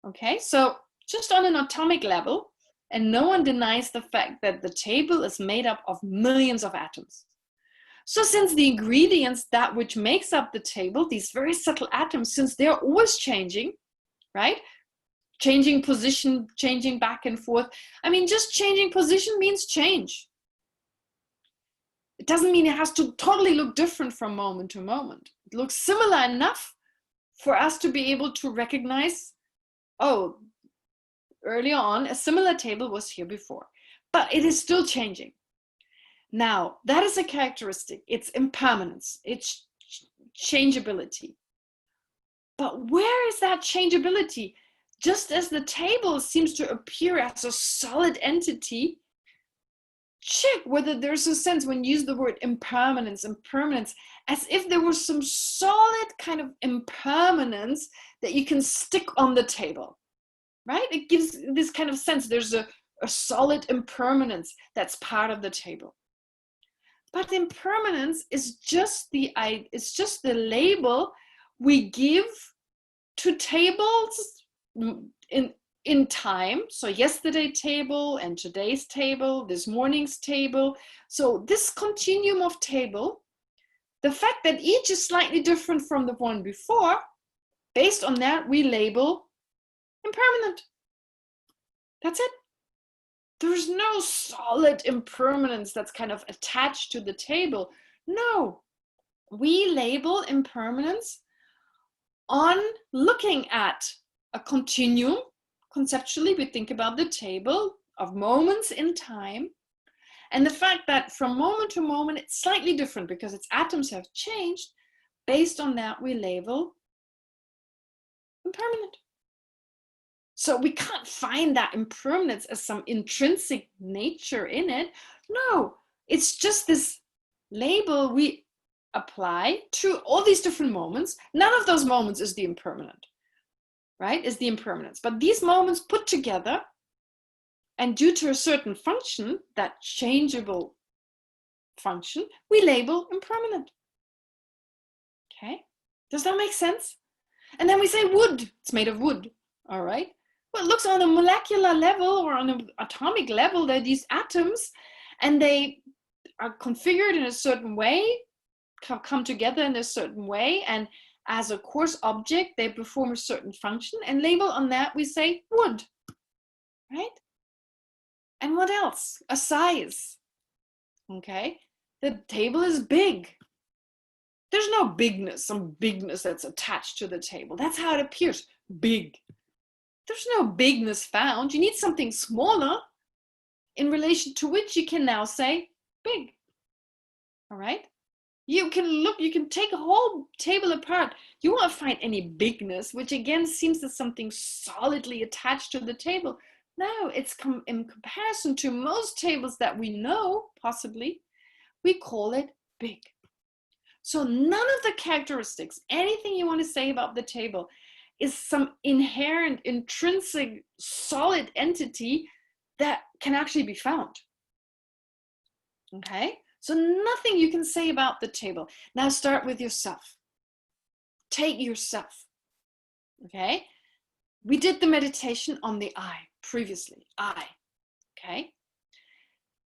Okay, so just on an atomic level, and no one denies the fact that the table is made up of millions of atoms. So since the ingredients, that which makes up the table, these very subtle atoms, since they're always changing, right? Changing position, changing back and forth. I mean, just changing position means change. It doesn't mean it has to totally look different from moment to moment. It looks similar enough for us to be able to recognize, oh, earlier on, a similar table was here before, but it is still changing. Now, that is a characteristic. It's impermanence. It's changeability. But where is that changeability? Just as the table seems to appear as a solid entity, check whether there's a sense when you use the word impermanence, as if there was some solid kind of impermanence that you can stick on the table, right? It gives this kind of sense. There's a solid impermanence that's part of the table. But impermanence is just the label we give to tables in time. So yesterday table and today's table, this morning's table. So this continuum of table, the fact that each is slightly different from the one before, based on that we label impermanent. That's it. There's no solid impermanence that's kind of attached to the table. No, we label impermanence on looking at a continuum. Conceptually, we think about the table of moments in time, and the fact that from moment to moment it's slightly different because its atoms have changed. Based on that, we label impermanent. So we can't find that impermanence as some intrinsic nature in it. No, it's just this label we apply to all these different moments. None of those moments is the impermanent, right? Is the impermanence. But these moments put together and due to a certain function, that changeable function, we label impermanent. Okay, does that make sense? And then we say wood, it's made of wood, all right? Well, it looks on a molecular level or on an atomic level, they're these atoms and they are configured in a certain way, come together in a certain way, and as a coarse object, they perform a certain function, and label on that, we say wood, right? And what else? A size, okay? The table is big. There's no bigness, some bigness that's attached to the table. That's how it appears, big. There's no bigness found. You need something smaller in relation to which you can now say big, all right? You can look, you can take a whole table apart. You won't find any bigness, which again seems as something solidly attached to the table. No, it's in comparison to most tables that we know, possibly, we call it big. So none of the characteristics, anything you want to say about the table, is some inherent, intrinsic, solid entity that can actually be found. Okay? So nothing you can say about the table. Now start with yourself. Take yourself. Okay? We did the meditation on the I previously. I. Okay?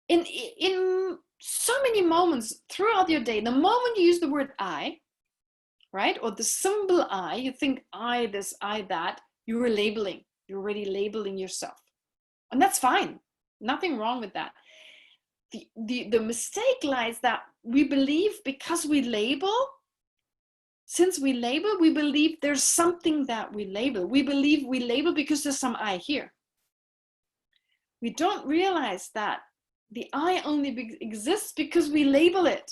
In so many moments throughout your day, the moment you use the word I, right? Or the symbol I, you think I this, I that, you're labeling. You're already labeling yourself. And that's fine. Nothing wrong with that. The mistake lies that we believe because we label, since we label, we believe there's something that we label. We believe we label because there's some I here. We don't realize that the I only exists because we label it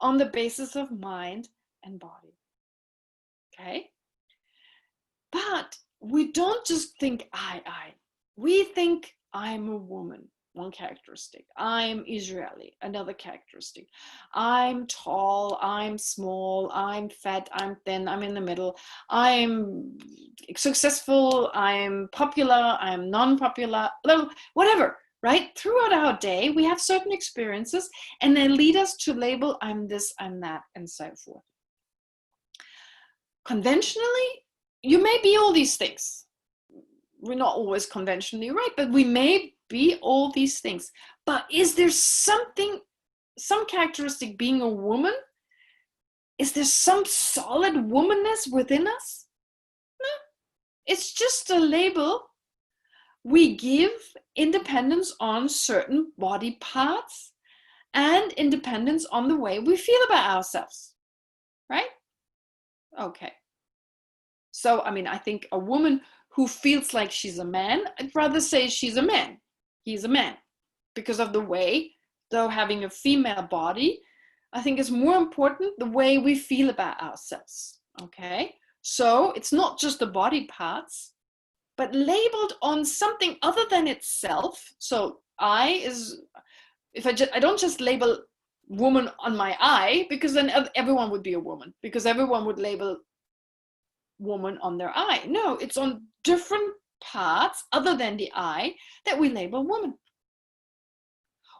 on the basis of mind and body. Okay? But we don't just think I. We think I'm a woman, one characteristic. I'm Israeli, another characteristic. I'm tall, I'm small, I'm fat, I'm thin, I'm in the middle. I'm successful, I'm popular, I'm non-popular, whatever, right? Throughout our day, we have certain experiences and they lead us to label I'm this, I'm that, and so forth. Conventionally, you may be all these things. We're not always conventionally right, but we may be all these things. But is there something, some characteristic being a woman? Is there some solid womanness within us? No, it's just a label we give independence on certain body parts and independence on the way we feel about ourselves, right? Okay. So, I mean, I think a woman who feels like she's a man, I'd rather say she's a man. He's a man. Because of the way, though having a female body, I think it's more important the way we feel about ourselves. Okay? So it's not just the body parts, but labeled on something other than itself. So I is, if I don't just label woman on my I, because then everyone would be a woman, because everyone would label woman on their I. No, it's on different parts other than the I that we label woman.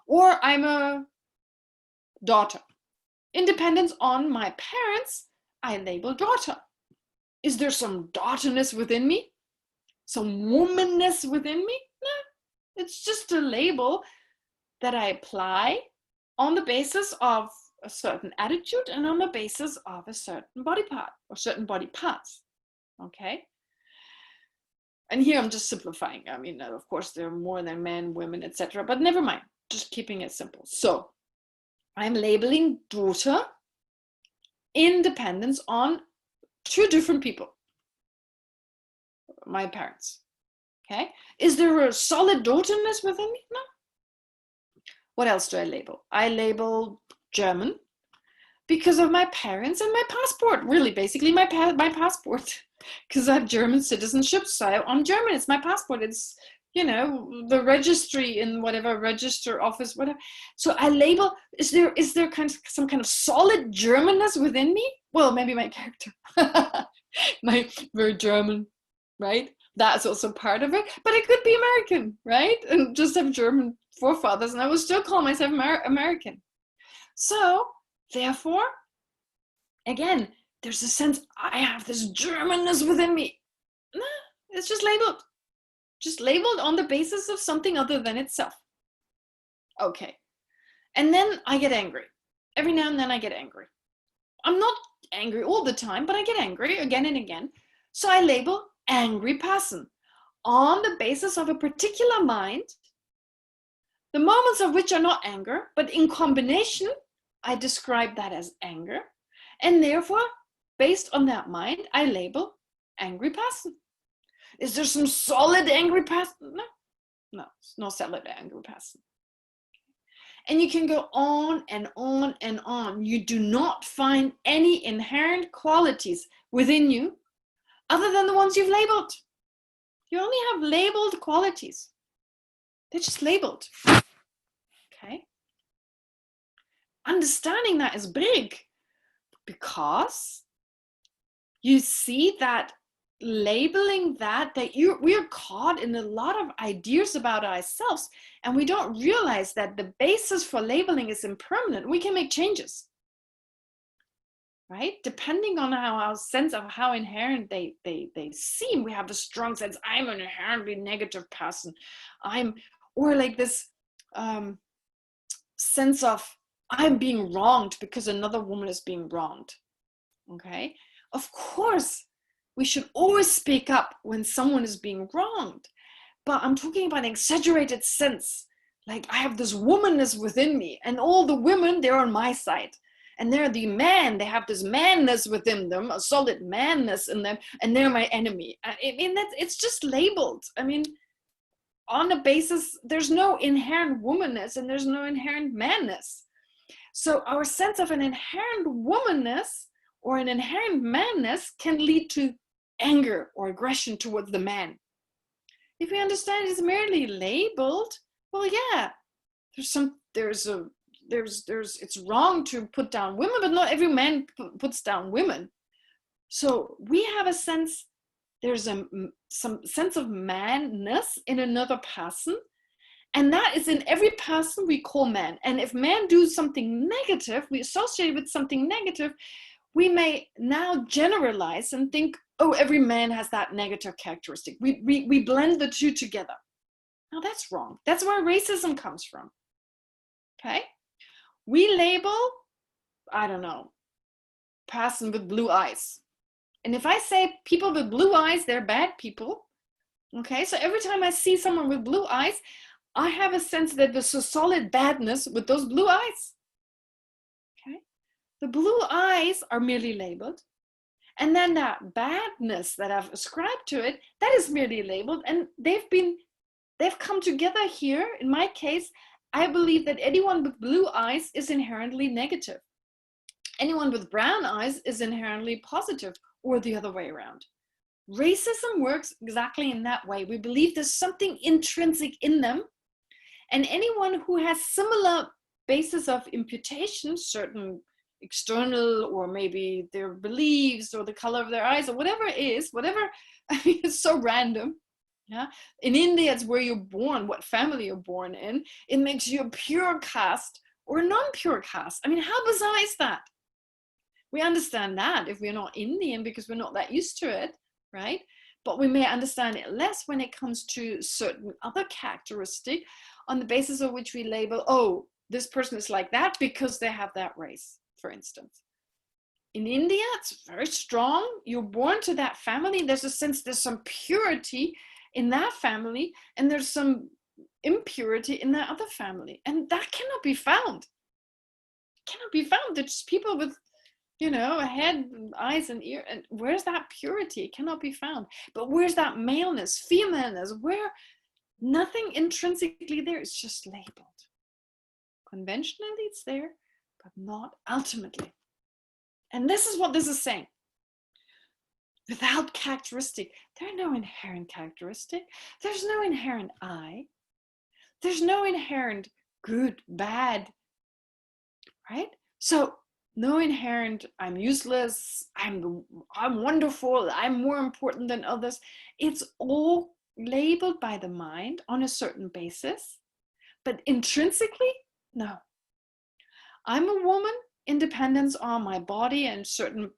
Or I'm a daughter. Independence on my parents, I label daughter. Is there some daughterness within me? Some womanness within me? No, it's just a label that I apply on the basis of a certain attitude and on the basis of a certain body part or certain body parts. Okay? And here I'm just simplifying. I mean, of course, there are more than men, women, etc. But never mind, just keeping it simple. So I'm labeling daughter in dependence on two different people, my parents. Okay? Is there a solid daughterness within me? No. What else do I label? I label German because of my parents and my passport. Really, basically my passport, because I have German citizenship, so I'm German. It's my passport. It's, you know, the registry in whatever register office, whatever. So I label. Is there some kind of solid Germanness within me? Well, maybe my character, my very German, right? That's also part of it. But I could be American, right? And just have German forefathers, and I would still call myself American. So therefore, again, there's a sense I have this Germanness within me. Nah, it's just labeled on the basis of something other than itself. Okay. And then I get angry. Every now and then I get angry. I'm not angry all the time, but I get angry again and again. So I label angry person on the basis of a particular mind, the moments of which are not anger, but in combination, I describe that as anger. And therefore, based on that mind, I label angry person. Is there some solid angry person? No, it's no solid angry person. And you can go on and on and on. You do not find any inherent qualities within you other than the ones you've labeled. You only have labeled qualities. They're just labeled. Okay? Understanding that is big, because you see that labeling that we are caught in a lot of ideas about ourselves, and we don't realize that the basis for labeling is impermanent. We can make changes, right? Depending on our sense of how inherent they seem. We have the strong sense, I'm an inherently negative person. Or like this sense of I'm being wronged because another woman is being wronged. Okay? Of course, we should always speak up when someone is being wronged. But I'm talking about an exaggerated sense. Like, I have this womanness within me, and all the women, they're on my side. And they're the man, they have this manness within them, a solid manness in them, and they're my enemy. I mean, it's just labeled. I mean, on the basis, there's no inherent womanness and there's no inherent manness. So our sense of an inherent womanness or an inherent manness can lead to anger or aggression towards the man. If we understand it's merely labeled, well, yeah, it's wrong to put down women, but not every man puts down women. So we have a sense, there's some sense of manness in another person, and that is in every person we call man. And if man do something negative, we associate with something negative, we may now generalize and think, oh, every man has that negative characteristic. We blend the two together. Now that's wrong. That's where racism comes from. Okay? We label, I don't know, person with blue eyes. And if I say people with blue eyes, they're bad people. Okay? So every time I see someone with blue eyes, I have a sense that there's a solid badness with those blue eyes. Okay? The blue eyes are merely labeled. And then that badness that I've ascribed to it, that is merely labeled. And they've come together here. In my case, I believe that anyone with blue eyes is inherently negative. Anyone with brown eyes is inherently positive, or the other way around. Racism works exactly in that way. We believe there's something intrinsic in them. And anyone who has similar basis of imputation, certain external, or maybe their beliefs or the color of their eyes or whatever it is, I mean, it's so random. Yeah. In India, it's where you're born, what family you're born in. It makes you a pure caste or a non-pure caste. I mean, how bizarre is that? We understand that if we're not Indian because we're not that used to it, right? But we may understand it less when it comes to certain other characteristic on the basis of which we label, oh, this person is like that because they have that race, for instance. In India, it's very strong. You're born to that family. There's a sense there's some purity in that family, and there's some impurity in that other family. And that cannot be found. It cannot be found. There's people with, you know, a head, eyes, and ear. And where's that purity? It cannot be found. But where's that maleness, femaleness? Where nothing intrinsically there. It's just labeled. Conventionally, it's there, but not ultimately. And this is what this is saying. Without characteristic, there are no inherent characteristic. There's no inherent I. There's no inherent good, bad, right? So no inherent I'm useless, I'm wonderful, I'm more important than others. It's all labeled by the mind on a certain basis, but intrinsically, no. I'm a woman, independence on my body and certain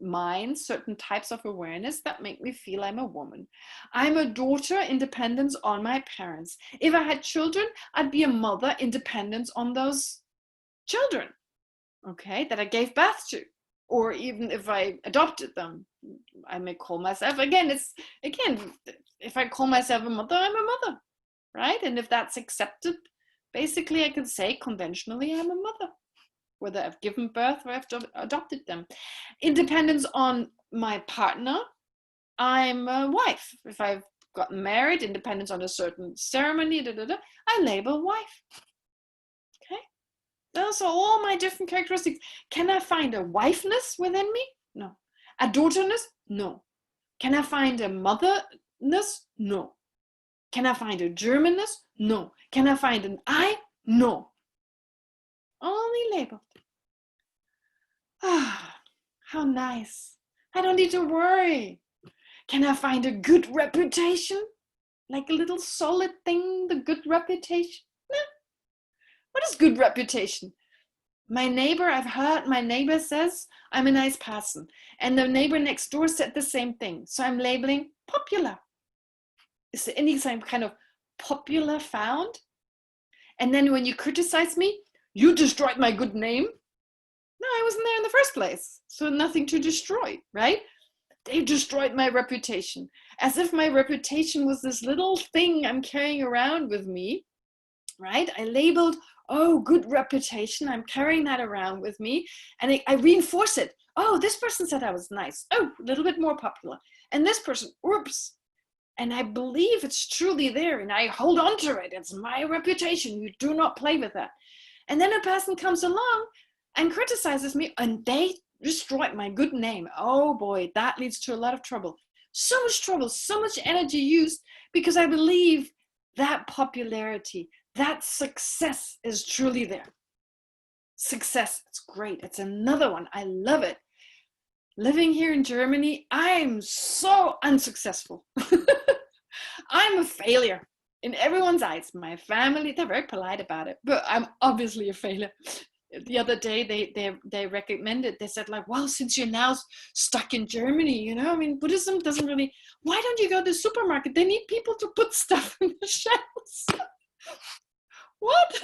minds, certain types of awareness that make me feel I'm a woman. I'm a daughter, independence on my parents. If I had children, I'd be a mother, independence on those children, okay, that I gave birth to. Or even if I adopted them, I may call myself, if I call myself a mother, I'm a mother, right? And if that's accepted, basically I can say conventionally I'm a mother, whether I've given birth or I've adopted them. Independence on my partner, I'm a wife. If I've gotten married, independence on a certain ceremony, I label wife. Okay? Those are all my different characteristics. Can I find a wifeness within me? No. A daughterness? No. Can I find a motherness? No. Can I find a Germanness? No. Can I find an I? No. Only labeled. Ah, how nice. I don't need to worry. Can I find a good reputation? Like a little solid thing, the good reputation? No. What is good reputation? My neighbor, I've heard my neighbor says I'm a nice person. And the neighbor next door said the same thing. So I'm labeling popular. Is there any kind of popular found? And then when you criticize me, you destroyed my good name. No, I wasn't there in the first place. So nothing to destroy, right? They destroyed my reputation. As if my reputation was this little thing I'm carrying around with me, right? I labeled, oh, good reputation. I'm carrying that around with me. And I reinforce it. Oh, this person said I was nice. Oh, a little bit more popular. And this person, oops. And I believe it's truly there. And I hold on to it. It's my reputation. You do not play with that. And then a person comes along and criticizes me, and they destroyed my good name. Oh boy, that leads to a lot of trouble. So much trouble, so much energy used, because I believe that popularity, that success is truly there. Success, it's great. It's another one. I love it. Living here in Germany, I'm so unsuccessful. I'm a failure in everyone's eyes. My family, they're very polite about it, but I'm obviously a failure. The other day they recommended, they said like, well, since you're now stuck in Germany, you know, I mean, Buddhism doesn't really, why don't you go to the supermarket? They need people to put stuff in the shelves. What?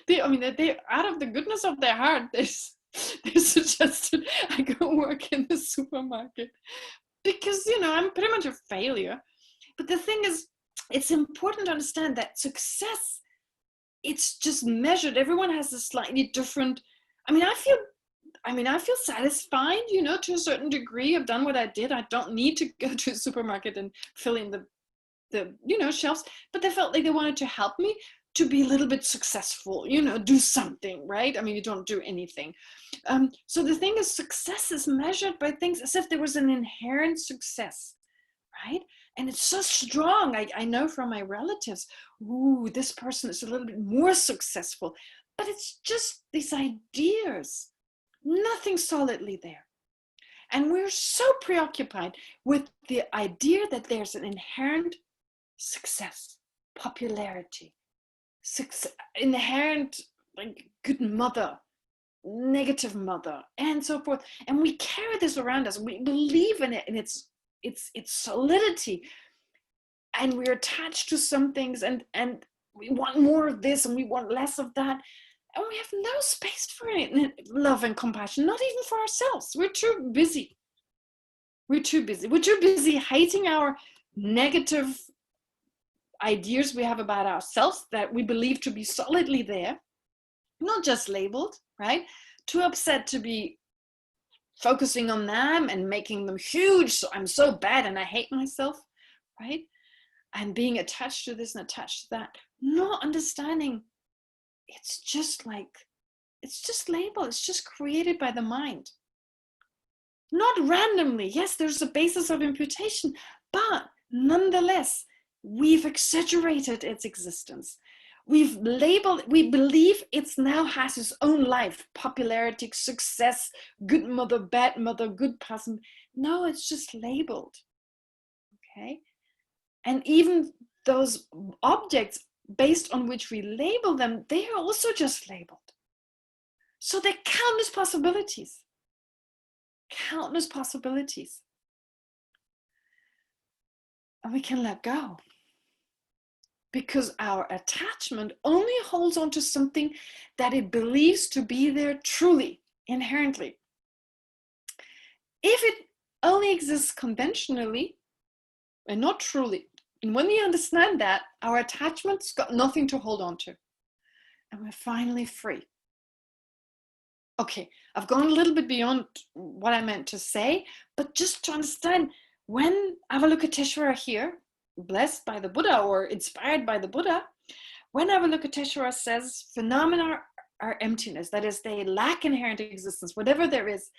They out of the goodness of their heart, they suggested I go work in the supermarket because, you know, I'm pretty much a failure. But the thing is, it's important to understand that success, it's just measured. Everyone has a slightly different, I feel satisfied, you know, to a certain degree. I've done what I did. I don't need to go to a supermarket and fill in the you know, shelves, but they felt like they wanted to help me to be a little bit successful, you know, do something, right? I mean, you don't do anything. So the thing is, success is measured by things as if there was an inherent success, right? And it's so strong. I know from my relatives, ooh, this person is a little bit more successful, but it's just these ideas, nothing solidly there. And we're so preoccupied with the idea that there's an inherent success, popularity, success, inherent like good mother, negative mother, and so forth. And we carry this around us. We believe in it, and its solidity, and we're attached to some things, and we want more of this and we want less of that, and we have no space for it, love and compassion, not even for ourselves. We're too busy hating our negative ideas we have about ourselves that we believe to be solidly there, not just labeled, right? Too upset to be focusing on them and making them huge. So I'm so bad and I hate myself, right? And being attached to this and attached to that, not understanding it's just label. It's just created by the mind. Not randomly. Yes, there's a basis of imputation, but nonetheless, we've exaggerated its existence. We've labeled, we believe it now has its own life, popularity, success, good mother, bad mother, good person. No, it's just labeled. Okay. And even those objects based on which we label them, they are also just labeled. So there are countless possibilities. Countless possibilities. And we can let go. Because our attachment only holds on to something that it believes to be there truly, inherently. If it only exists conventionally and not truly, and when we understand that, our attachment's got nothing to hold on to. And we're finally free. Okay, I've gone a little bit beyond what I meant to say, but just to understand, when Avalokiteshvara here, blessed by the Buddha or inspired by the Buddha, when Avalokiteshvara says phenomena are emptiness, that is, they lack inherent existence, whatever there is,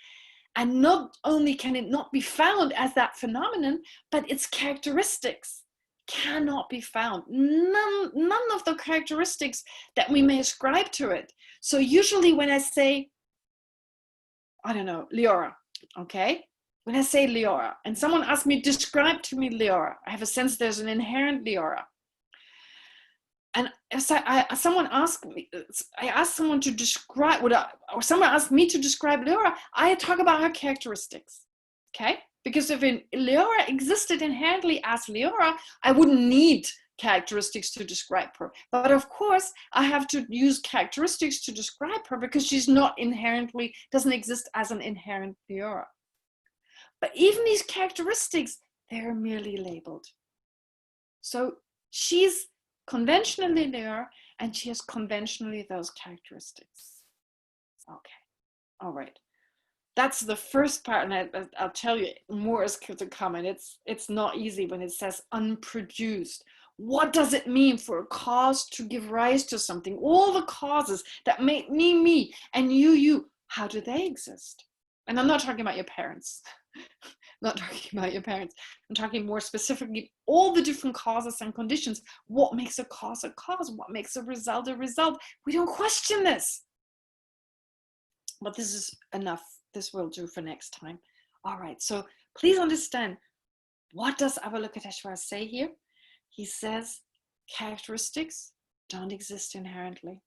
and not only can it not be found as that phenomenon, but its characteristics cannot be found. None of the characteristics that we may ascribe to it. So usually when I say, I don't know, Leora, okay? When I say Leora, and someone asks me, describe to me Leora, I have a sense there's an inherent Leora. And as someone asked me, I asked someone to describe, or someone asked me to describe Leora, I talk about her characteristics, okay? Because if Leora existed inherently as Leora, I wouldn't need characteristics to describe her. But of course, I have to use characteristics to describe her because she's not inherently, doesn't exist as an inherent Leora. But even these characteristics, they're merely labeled. So she's conventionally there, and she has conventionally those characteristics. Okay, all right. That's the first part, and I'll tell you more is to come. And it's not easy when it says unproduced. What does it mean for a cause to give rise to something? All the causes that make me, and you, how do they exist? And I'm not talking about your parents. Not talking about your parents. I'm talking more specifically all the different causes and conditions. What makes a cause a cause? What makes a result a result? We don't question this. But this is enough. This will do for next time. All right, so please understand, what does Avalokiteshvara say here? He says characteristics don't exist inherently.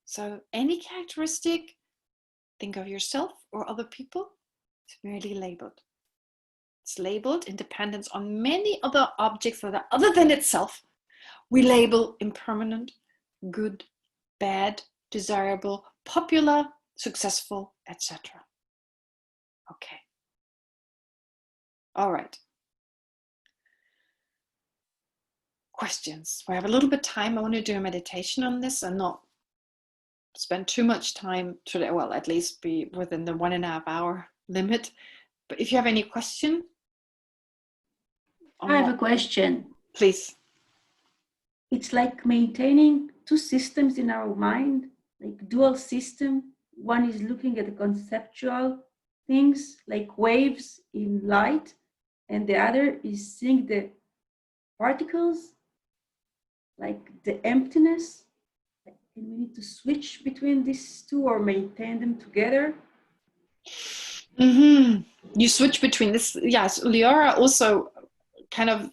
So any characteristic, think of yourself or other people, it's merely labeled. It's labeled in dependence on many other objects that are other than itself. We label impermanent, good, bad, desirable, popular, successful, etc. Okay. All right. Questions? We have a little bit of time. I want to do a meditation on this and not spend too much time today. Well, at least be within the 1.5 hour limit. But if you have any question. I have a question. Please. It's like maintaining two systems in our mind, like dual system. One is looking at the conceptual things like waves in light, and the other is seeing the particles, like the emptiness. Like, and we need to switch between these two or maintain them together. You switch between this. Yes, Leora also kind of,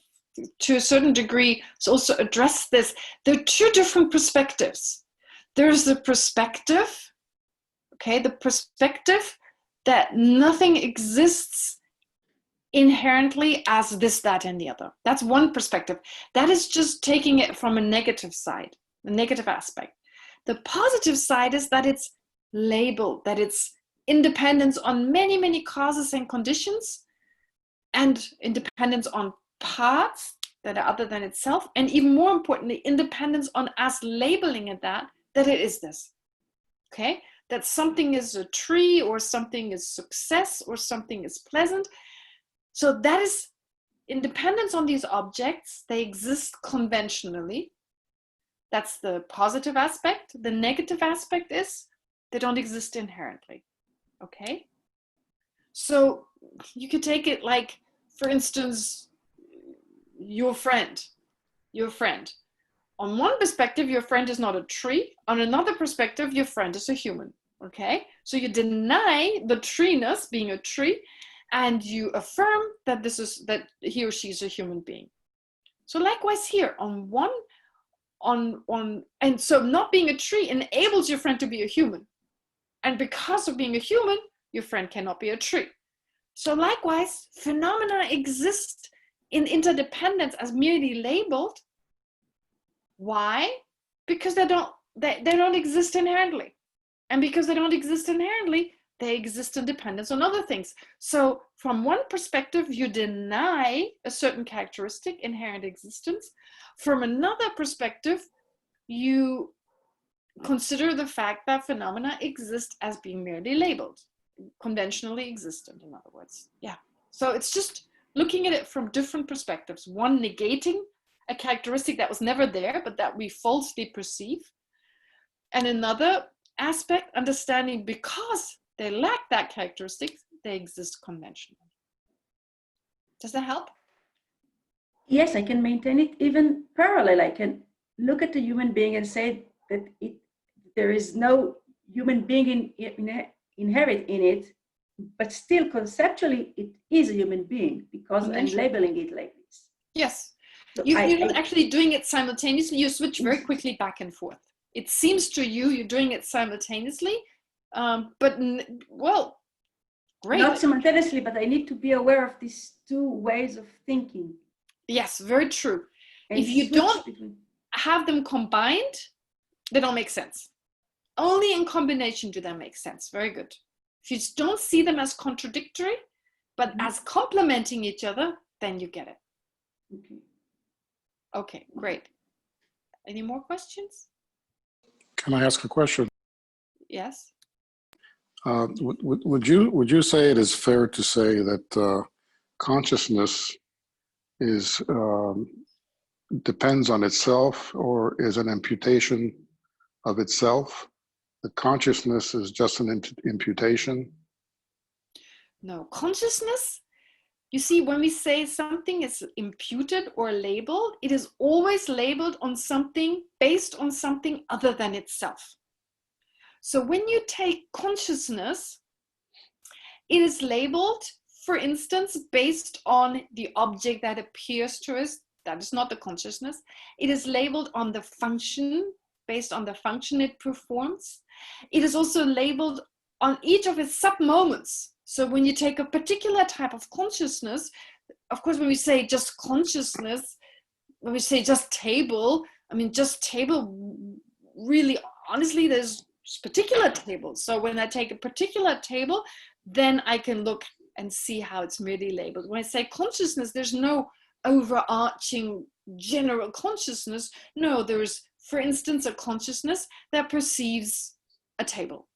to a certain degree, has also addressed this. There are two different perspectives. There's the perspective, okay, the perspective that nothing exists inherently as this, that, and the other. That's one perspective. That is just taking it from a negative side, the negative aspect. The positive side is that it's labeled, that it's independence on many, many causes and conditions, and independence on parts that are other than itself, and even more importantly, independence on us labeling it that it is this. Okay? That something is a tree, or something is success, or something is pleasant. So that is independence on these objects. They exist conventionally. That's the positive aspect. The negative aspect is they don't exist inherently. Okay? So you could take it like, for instance, your friend. On one perspective, your friend is not a tree. On another perspective, your friend is a human. Okay? So you deny the treeness, being a tree, and you affirm that that he or she is a human being. So likewise here, and so not being a tree enables your friend to be a human. And because of being a human, your friend cannot be a tree. So likewise, phenomena exist in interdependence as merely labeled. Why? Because they don't exist inherently. And because they don't exist inherently, they exist in dependence on other things. So from one perspective, you deny a certain characteristic, inherent existence. From another perspective, you consider the fact that phenomena exist as being merely labeled, conventionally existent, in other words. Yeah. So it's just looking at it from different perspectives. One negating a characteristic that was never there, but that we falsely perceive. And another aspect, understanding because they lack that characteristic, they exist conventionally. Does that help? Yes, I can maintain it even parallel. I can look at the human being and say that there is no human being inherent in it, but still conceptually it is a human being because I'm labeling it like this. Yes. So you're not actually doing it simultaneously. You switch very quickly back and forth. It seems to you're doing it simultaneously, but well, great. Not simultaneously, but I need to be aware of these two ways of thinking. Yes, very true. And if you don't have them combined, they don't make sense. Only in combination do they make sense. Very good. If you don't see them as contradictory, but as complementing each other, then you get it. Okay, great. Any more questions? Can I ask a question? Yes. Would you say it is fair to say that consciousness is depends on itself or is an imputation of itself? The consciousness is just an imputation? No, consciousness, you see, when we say something is imputed or labeled, it is always labeled on something based on something other than itself. So when you take consciousness, it is labeled, for instance, based on the object that appears to us. That is not the consciousness. It is labeled on the function, based on the function it performs. It is also labeled on each of its sub-moments. So when you take a particular type of consciousness, of course, when we say just consciousness, when we say just table, I mean, just table, really, honestly, there's particular tables. So when I take a particular table, then I can look and see how it's merely labeled. When I say consciousness, there's no overarching general consciousness. No, there's, for instance, a consciousness that perceives a table.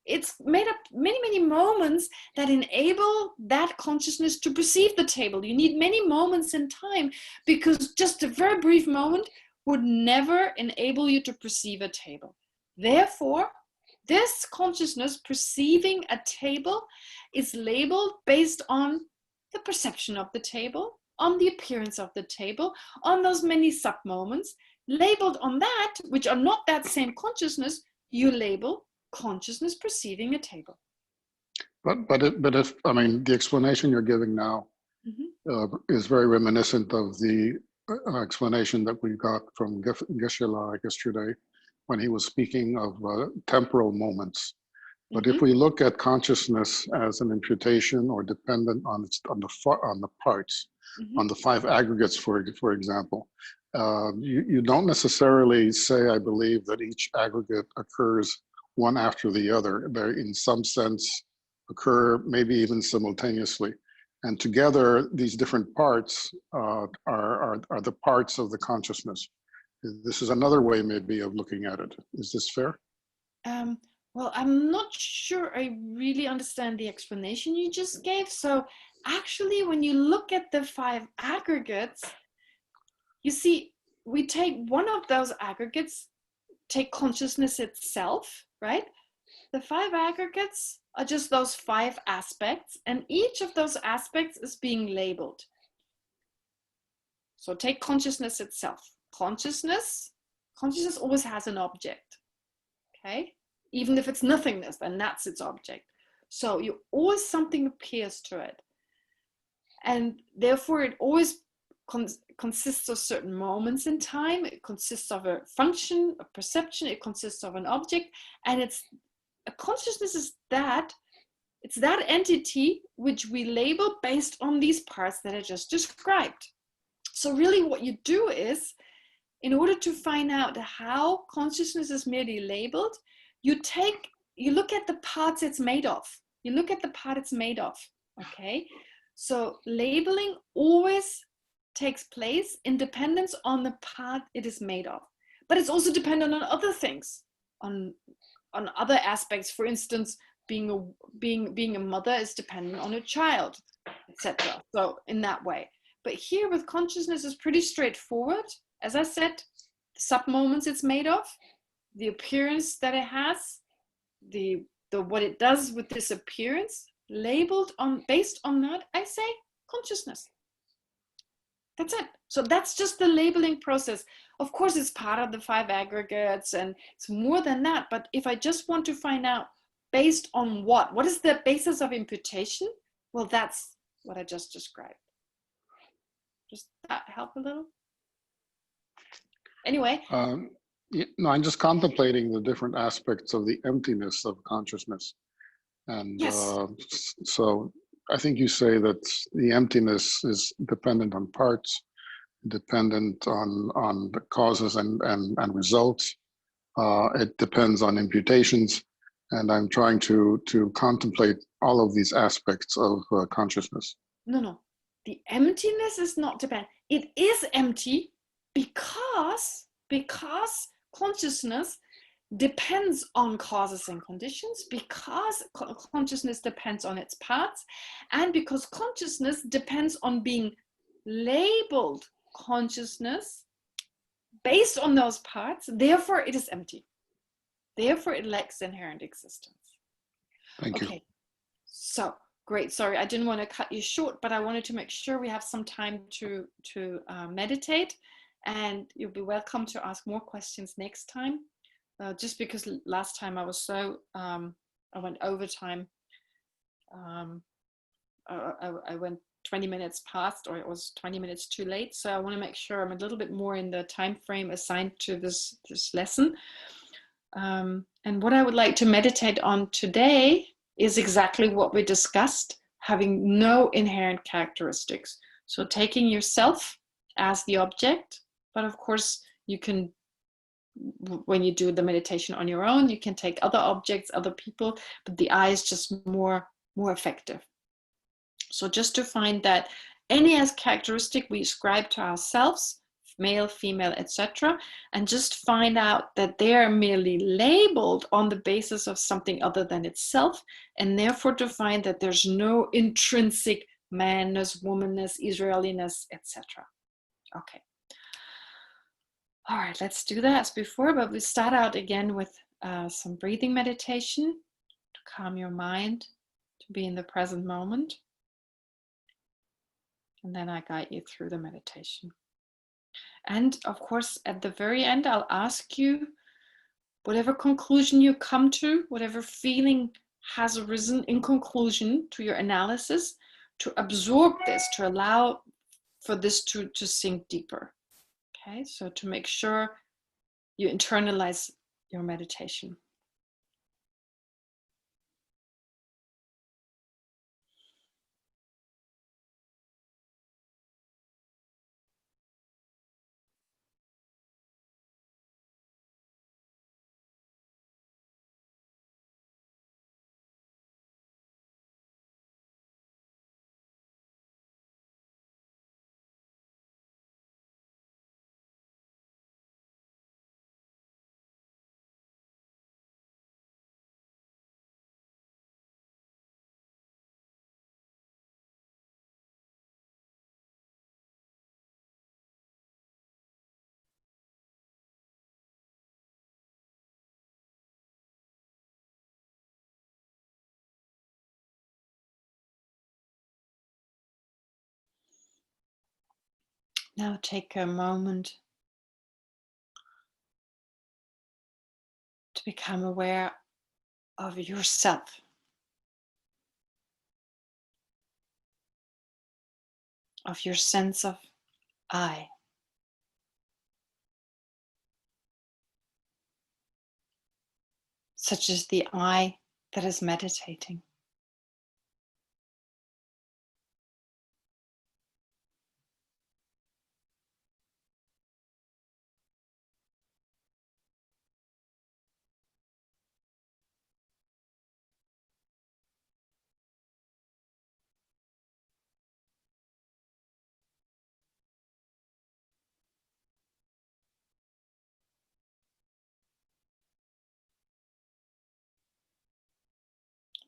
It's made up many, many moments that enable that consciousness to perceive the table. You need many moments in time because just a very brief moment would never enable you to perceive a table. Therefore, this consciousness perceiving a table is labeled based on the perception of the table, on the appearance of the table, on those many sub-moments. Labeled on that, which are not that same consciousness, you label consciousness perceiving a table. But if I mean, the explanation you're giving now is very reminiscent of the explanation that we got from Geshe yesterday when he was speaking of temporal moments. But if we look at consciousness as an imputation or dependent on the parts, on the five aggregates, for example, you don't necessarily say, I believe, that each aggregate occurs one after the other. They, in some sense, occur maybe even simultaneously. And together, these different parts are the parts of the consciousness. This is another way maybe of looking at it. Is this fair? Well, I'm not sure I really understand the explanation you just gave. So actually, when you look at the five aggregates, you see, we take one of those aggregates, take consciousness itself, right? The five aggregates are just those 5 aspects, and each of those aspects is being labeled. So take consciousness itself. Consciousness always has an object, okay? Even if it's nothingness, then that's its object. So you always, something appears to it. And therefore it always consists of certain moments in time. It consists of a function, a perception, it consists of an object, and it's a consciousness is that, it's that entity which we label based on these parts that I just described. So really what you do is, in order to find out how consciousness is merely labeled, you look at the parts it's made of. You look at the part it's made of, okay? So labeling always takes place in dependence on the part it is made of. But it's also dependent on other things, on other aspects. For instance, being a mother is dependent on a child, etc. So in that way. But here with consciousness is pretty straightforward. As I said, the sub-moments it's made of, the appearance that it has, the what it does with this appearance, labeled on, based on that, I say consciousness. That's it. So that's just the labeling process. Of course, it's part of the 5 aggregates and it's more than that. But if I just want to find out based on what is the basis of imputation? Well, that's what I just described. Does that help a little? Anyway. No, I'm just contemplating the different aspects of the emptiness of consciousness. And yes. So I think you say that the emptiness is dependent on parts, dependent on the causes and results. It depends on imputations. And I'm trying to contemplate all of these aspects of consciousness. No. The emptiness is not dependent. It is empty because consciousness depends on causes and conditions, because consciousness depends on its parts, and because consciousness depends on being labeled consciousness based on those parts. Therefore, it is empty. Therefore, it lacks inherent existence. Thank you. Okay, so great. Sorry, I didn't want to cut you short, but I wanted to make sure we have some time to meditate, and you'll be welcome to ask more questions next time. Just because last time I was so, I went overtime. I went 20 minutes past, or it was 20 minutes too late. So I want to make sure I'm a little bit more in the time frame assigned to this lesson. And what I would like to meditate on today is exactly what we discussed, having no inherent characteristics. So taking yourself as the object, but of course you can, when you do the meditation on your own, you can take other objects, other people, but the I is just more effective. So just to find that any as characteristic we ascribe to ourselves, male, female, etc., and just find out that they are merely labeled on the basis of something other than itself, and therefore to find that there's no intrinsic manness, womanness, Israeliness, etc. Okay. All right, let's do that as before, but we start out again with some breathing meditation to calm your mind, to be in the present moment. And then I guide you through the meditation. And of course, at the very end, I'll ask you, whatever conclusion you come to, whatever feeling has arisen in conclusion to your analysis, to absorb this, to allow for this to sink deeper. Okay, so to make sure you internalize your meditation. Now take a moment to become aware of yourself, of your sense of I. Such as the I that is meditating.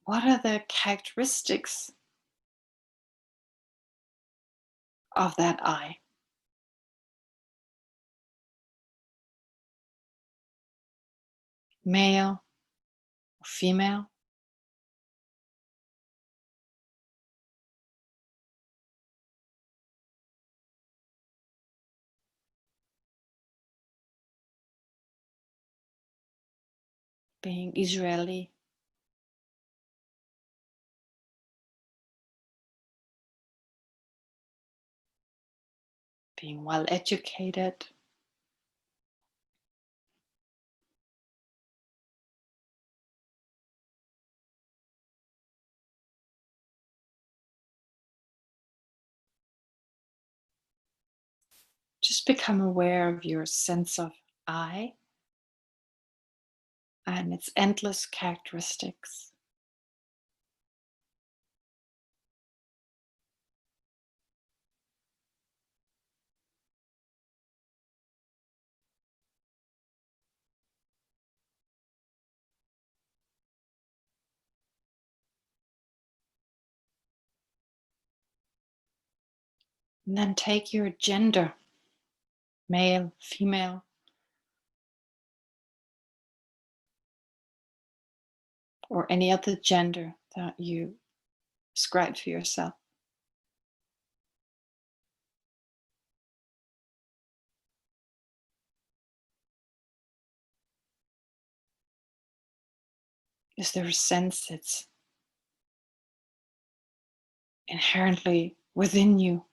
What are the characteristics of that I? Male or female? Being Israeli? Being well educated? Just become aware of your sense of I and its endless characteristics. And then take your gender, male, female, or any other gender that you ascribe to yourself. Is there a sense that's inherently within you?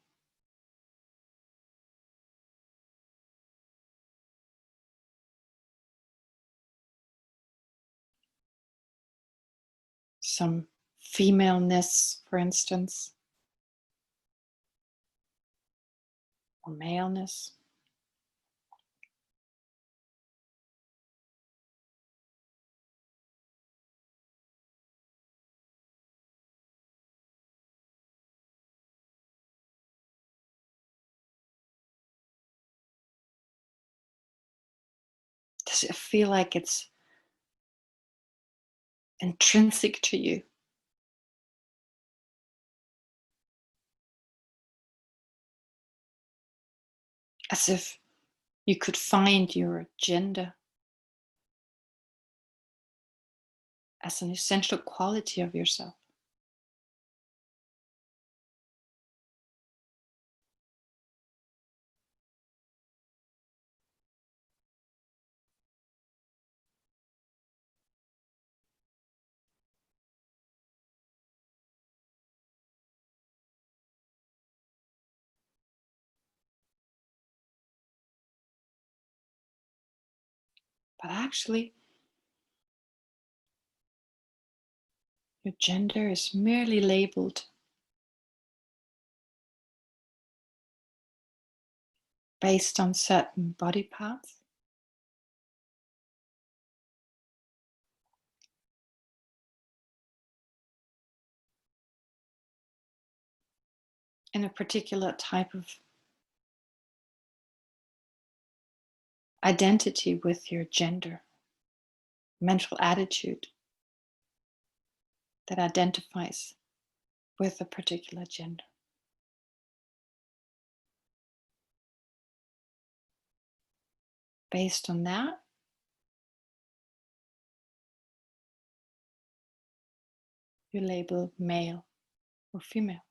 Some femaleness, for instance, or maleness. Does it feel like it's intrinsic to you? As if you could find your gender as an essential quality of yourself. But actually, your gender is merely labeled based on certain body parts. And a particular type of identity with your gender, mental attitude that identifies with a particular gender. Based on that, you label male or female.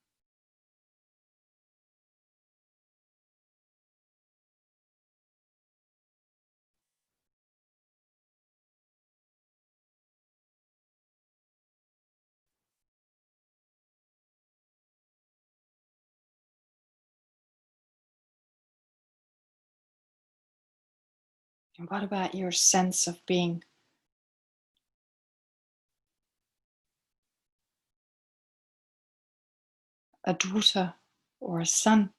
And what about your sense of being a daughter or a son?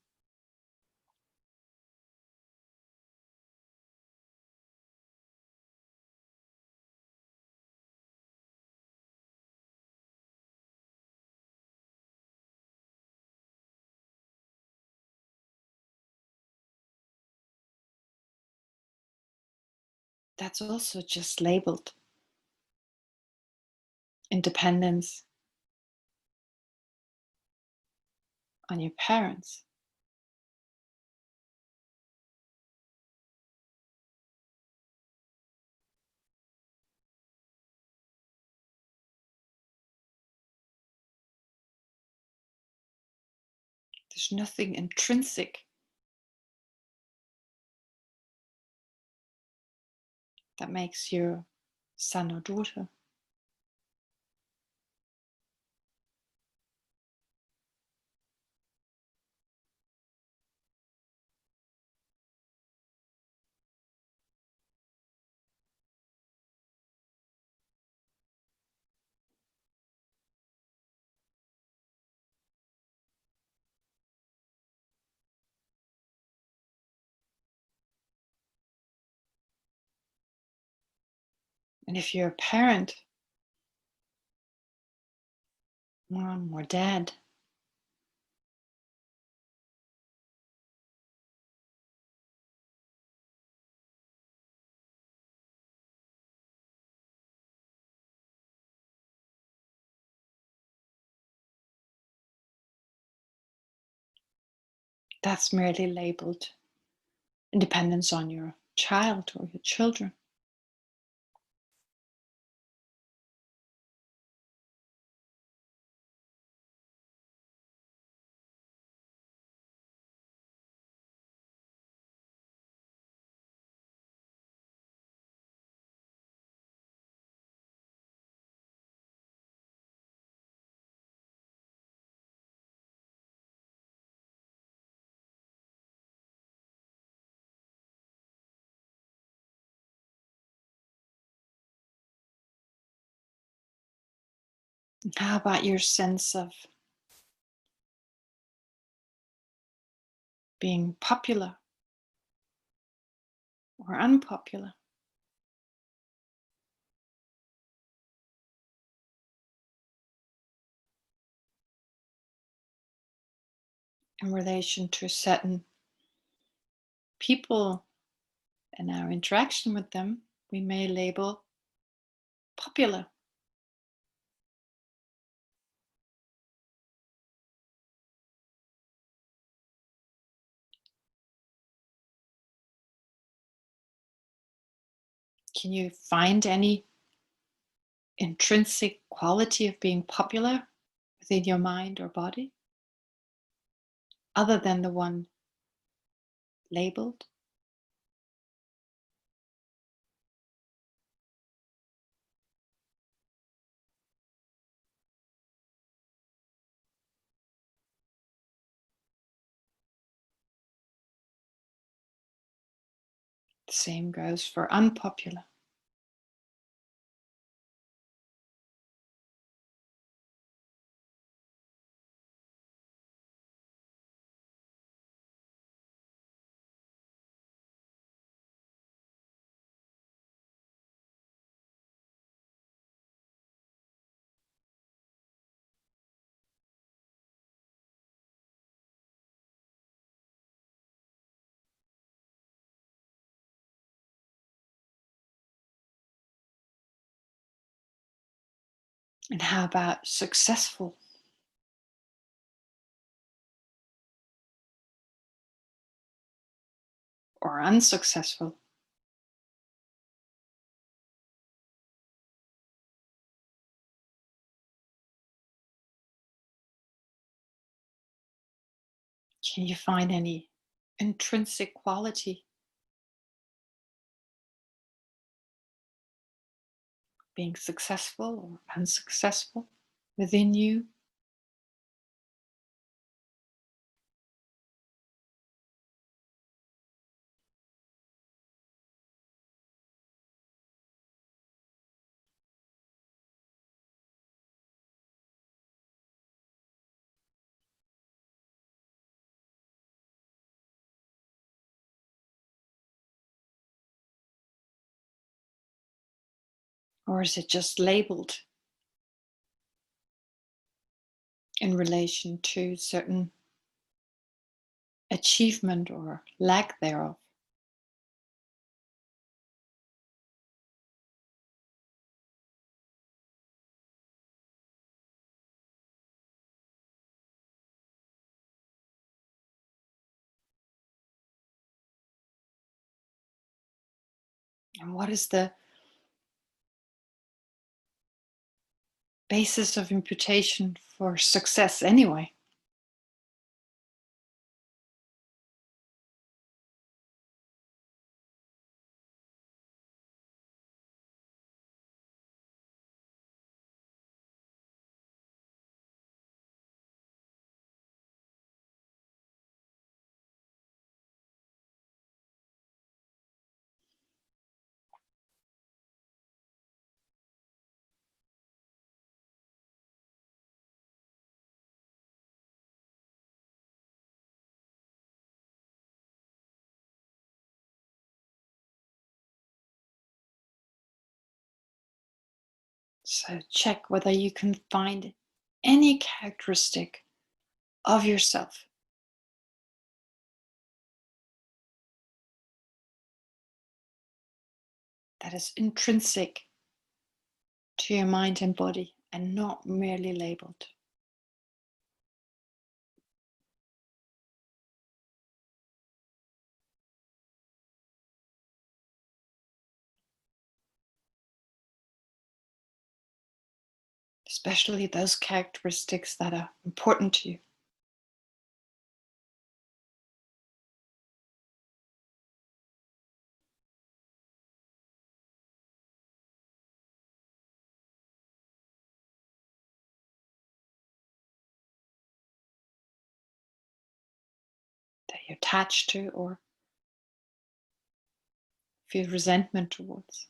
That's also just labeled independence on your parents. There's nothing intrinsic that makes you son or daughter. And if you're a parent, mom or dad, that's merely labeled independence on your child or your children. How about your sense of being popular or unpopular? In relation to certain people and our interaction with them, we may label popular. Can you find any intrinsic quality of being popular within your mind or body other than the one labeled? The same goes for unpopular. And how about successful? Or unsuccessful? Can you find any intrinsic quality being successful or unsuccessful within you? Or is it just labeled in relation to certain achievement or lack thereof? And what is the basis of imputation for success anyway? So check whether you can find any characteristic of yourself that is intrinsic to your mind and body and not merely labeled. Especially those characteristics that are important to you. That you're attached to or feel resentment towards.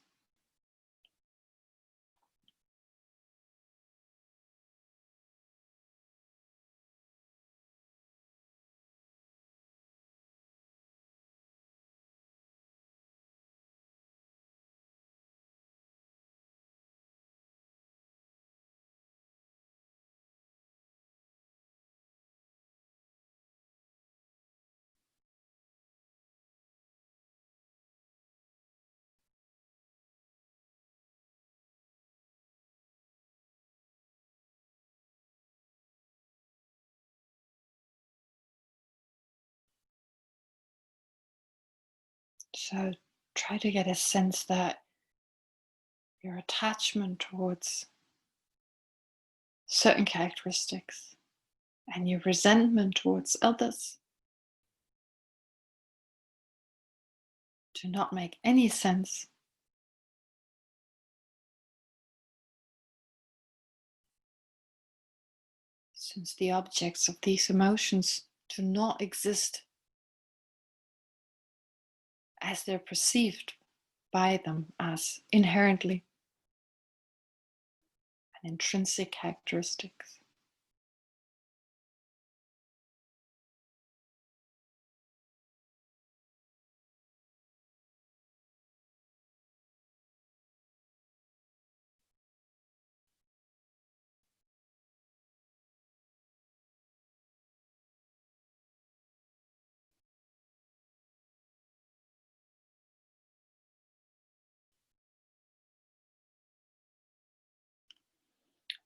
So try to get a sense that your attachment towards certain characteristics and your resentment towards others do not make any sense, since the objects of these emotions do not exist as they're perceived by them as inherently and intrinsic characteristics.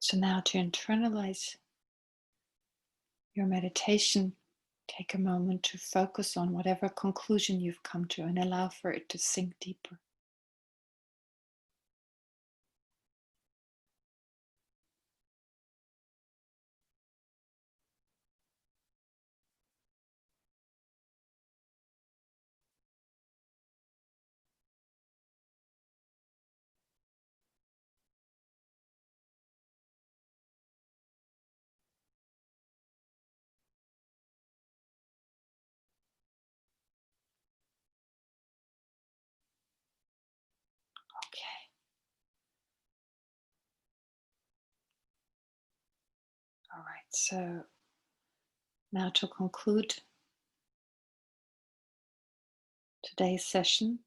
So now to internalize your meditation, take a moment to focus on whatever conclusion you've come to and allow for it to sink deeper. Okay. All right. So now to conclude today's session,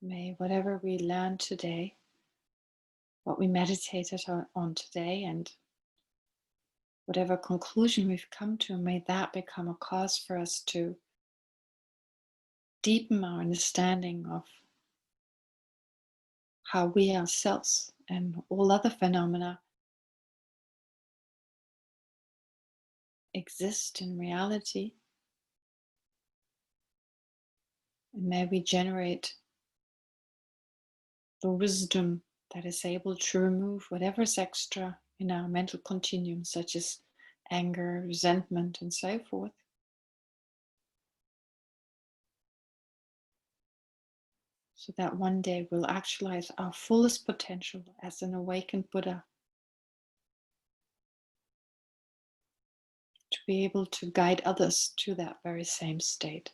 May whatever we learned today, what we meditated on today, and whatever conclusion we've come to, may that become a cause for us to deepen our understanding of how we ourselves and all other phenomena exist in reality. And may we generate the wisdom that is able to remove whatever is extra in our mental continuum, such as anger, resentment, and so forth. So that one day we'll actualize our fullest potential as an awakened Buddha, to be able to guide others to that very same state.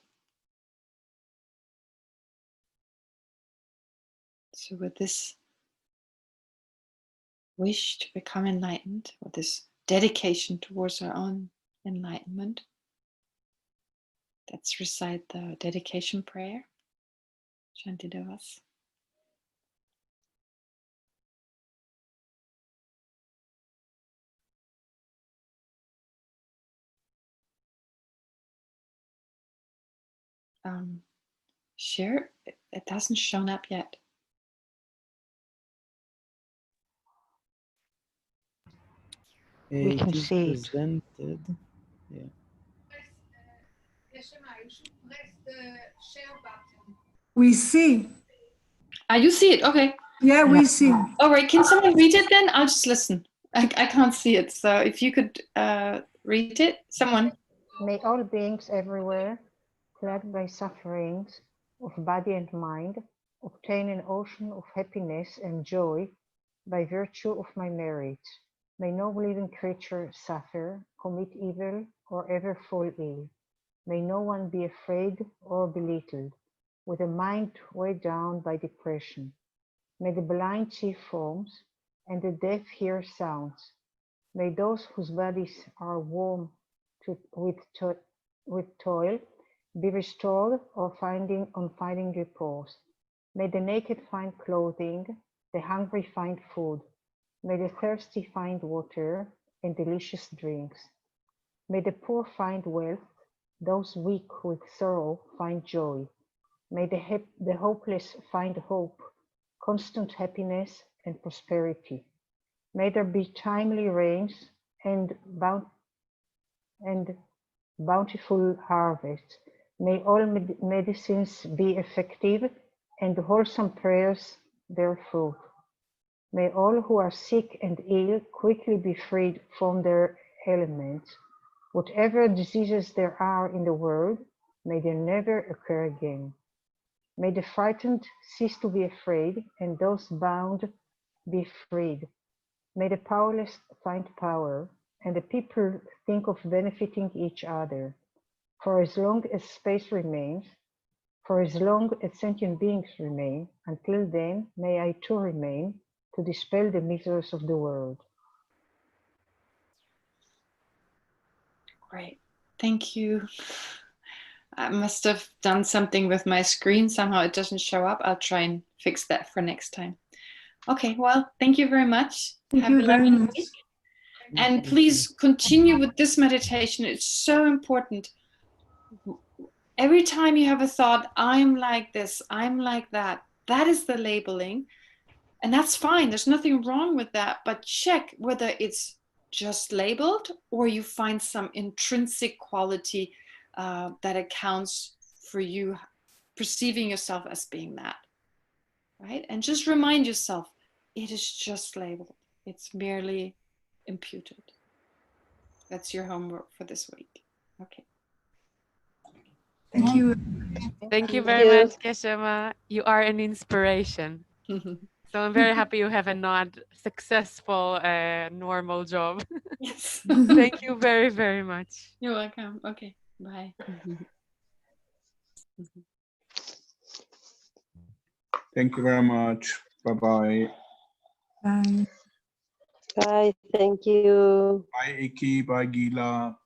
So with this wish to become enlightened, or this dedication towards our own enlightenment, let's recite the dedication prayer. Shantidevas. Share, it hasn't shown up yet. We can It is see it. presented. Yeah. We see. You see it, okay. Yeah, we see. All right, can someone read it then? I'll just listen. I can't see it, so if you could read it, someone. May all beings everywhere, plagued by sufferings of body and mind, obtain an ocean of happiness and joy by virtue of my merits. May no living creature suffer, commit evil, or ever fall ill. May no one be afraid or belittled, with a mind weighed down by depression. May the blind see forms, and the deaf hear sounds. May those whose bodies are worn with toil be restored on finding repose. May the naked find clothing, the hungry find food. May the thirsty find water and delicious drinks. May the poor find wealth, those weak with sorrow find joy. May the hopeless find hope, constant happiness and prosperity. May there be timely rains and bountiful harvests. May all medicines be effective and wholesome prayers bear fruit. May all who are sick and ill quickly be freed from their ailments. Whatever diseases there are in the world, may they never occur again. May the frightened cease to be afraid, and those bound be freed. May the powerless find power, and the people think of benefiting each other. For as long as space remains, for as long as sentient beings remain, until then may I too remain, to dispel the miseries of the world. Great, thank you. I must have done something with my screen. Somehow it doesn't show up. I'll try and fix that for next time. Okay, well, thank you very much. Thank Have you a very lovely much. week. And please continue with this meditation. It's so important. Every time you have a thought, I'm like this, I'm like that, that is the labeling. And that's fine. There's nothing wrong with that. But check whether it's just labeled or you find some intrinsic quality that accounts for you perceiving yourself as being that. Right? And just remind yourself, it is just labeled. It's merely imputed. That's your homework for this week. Okay. Thank you. Thank you very much, Geshe. You are an inspiration. So I'm very happy you have a not successful normal job. Yes. Thank you very, very much. You're welcome. Okay. Bye. Thank you very much. Bye-bye. Bye. Bye. Thank you. Bye, Iki. Bye, Gila.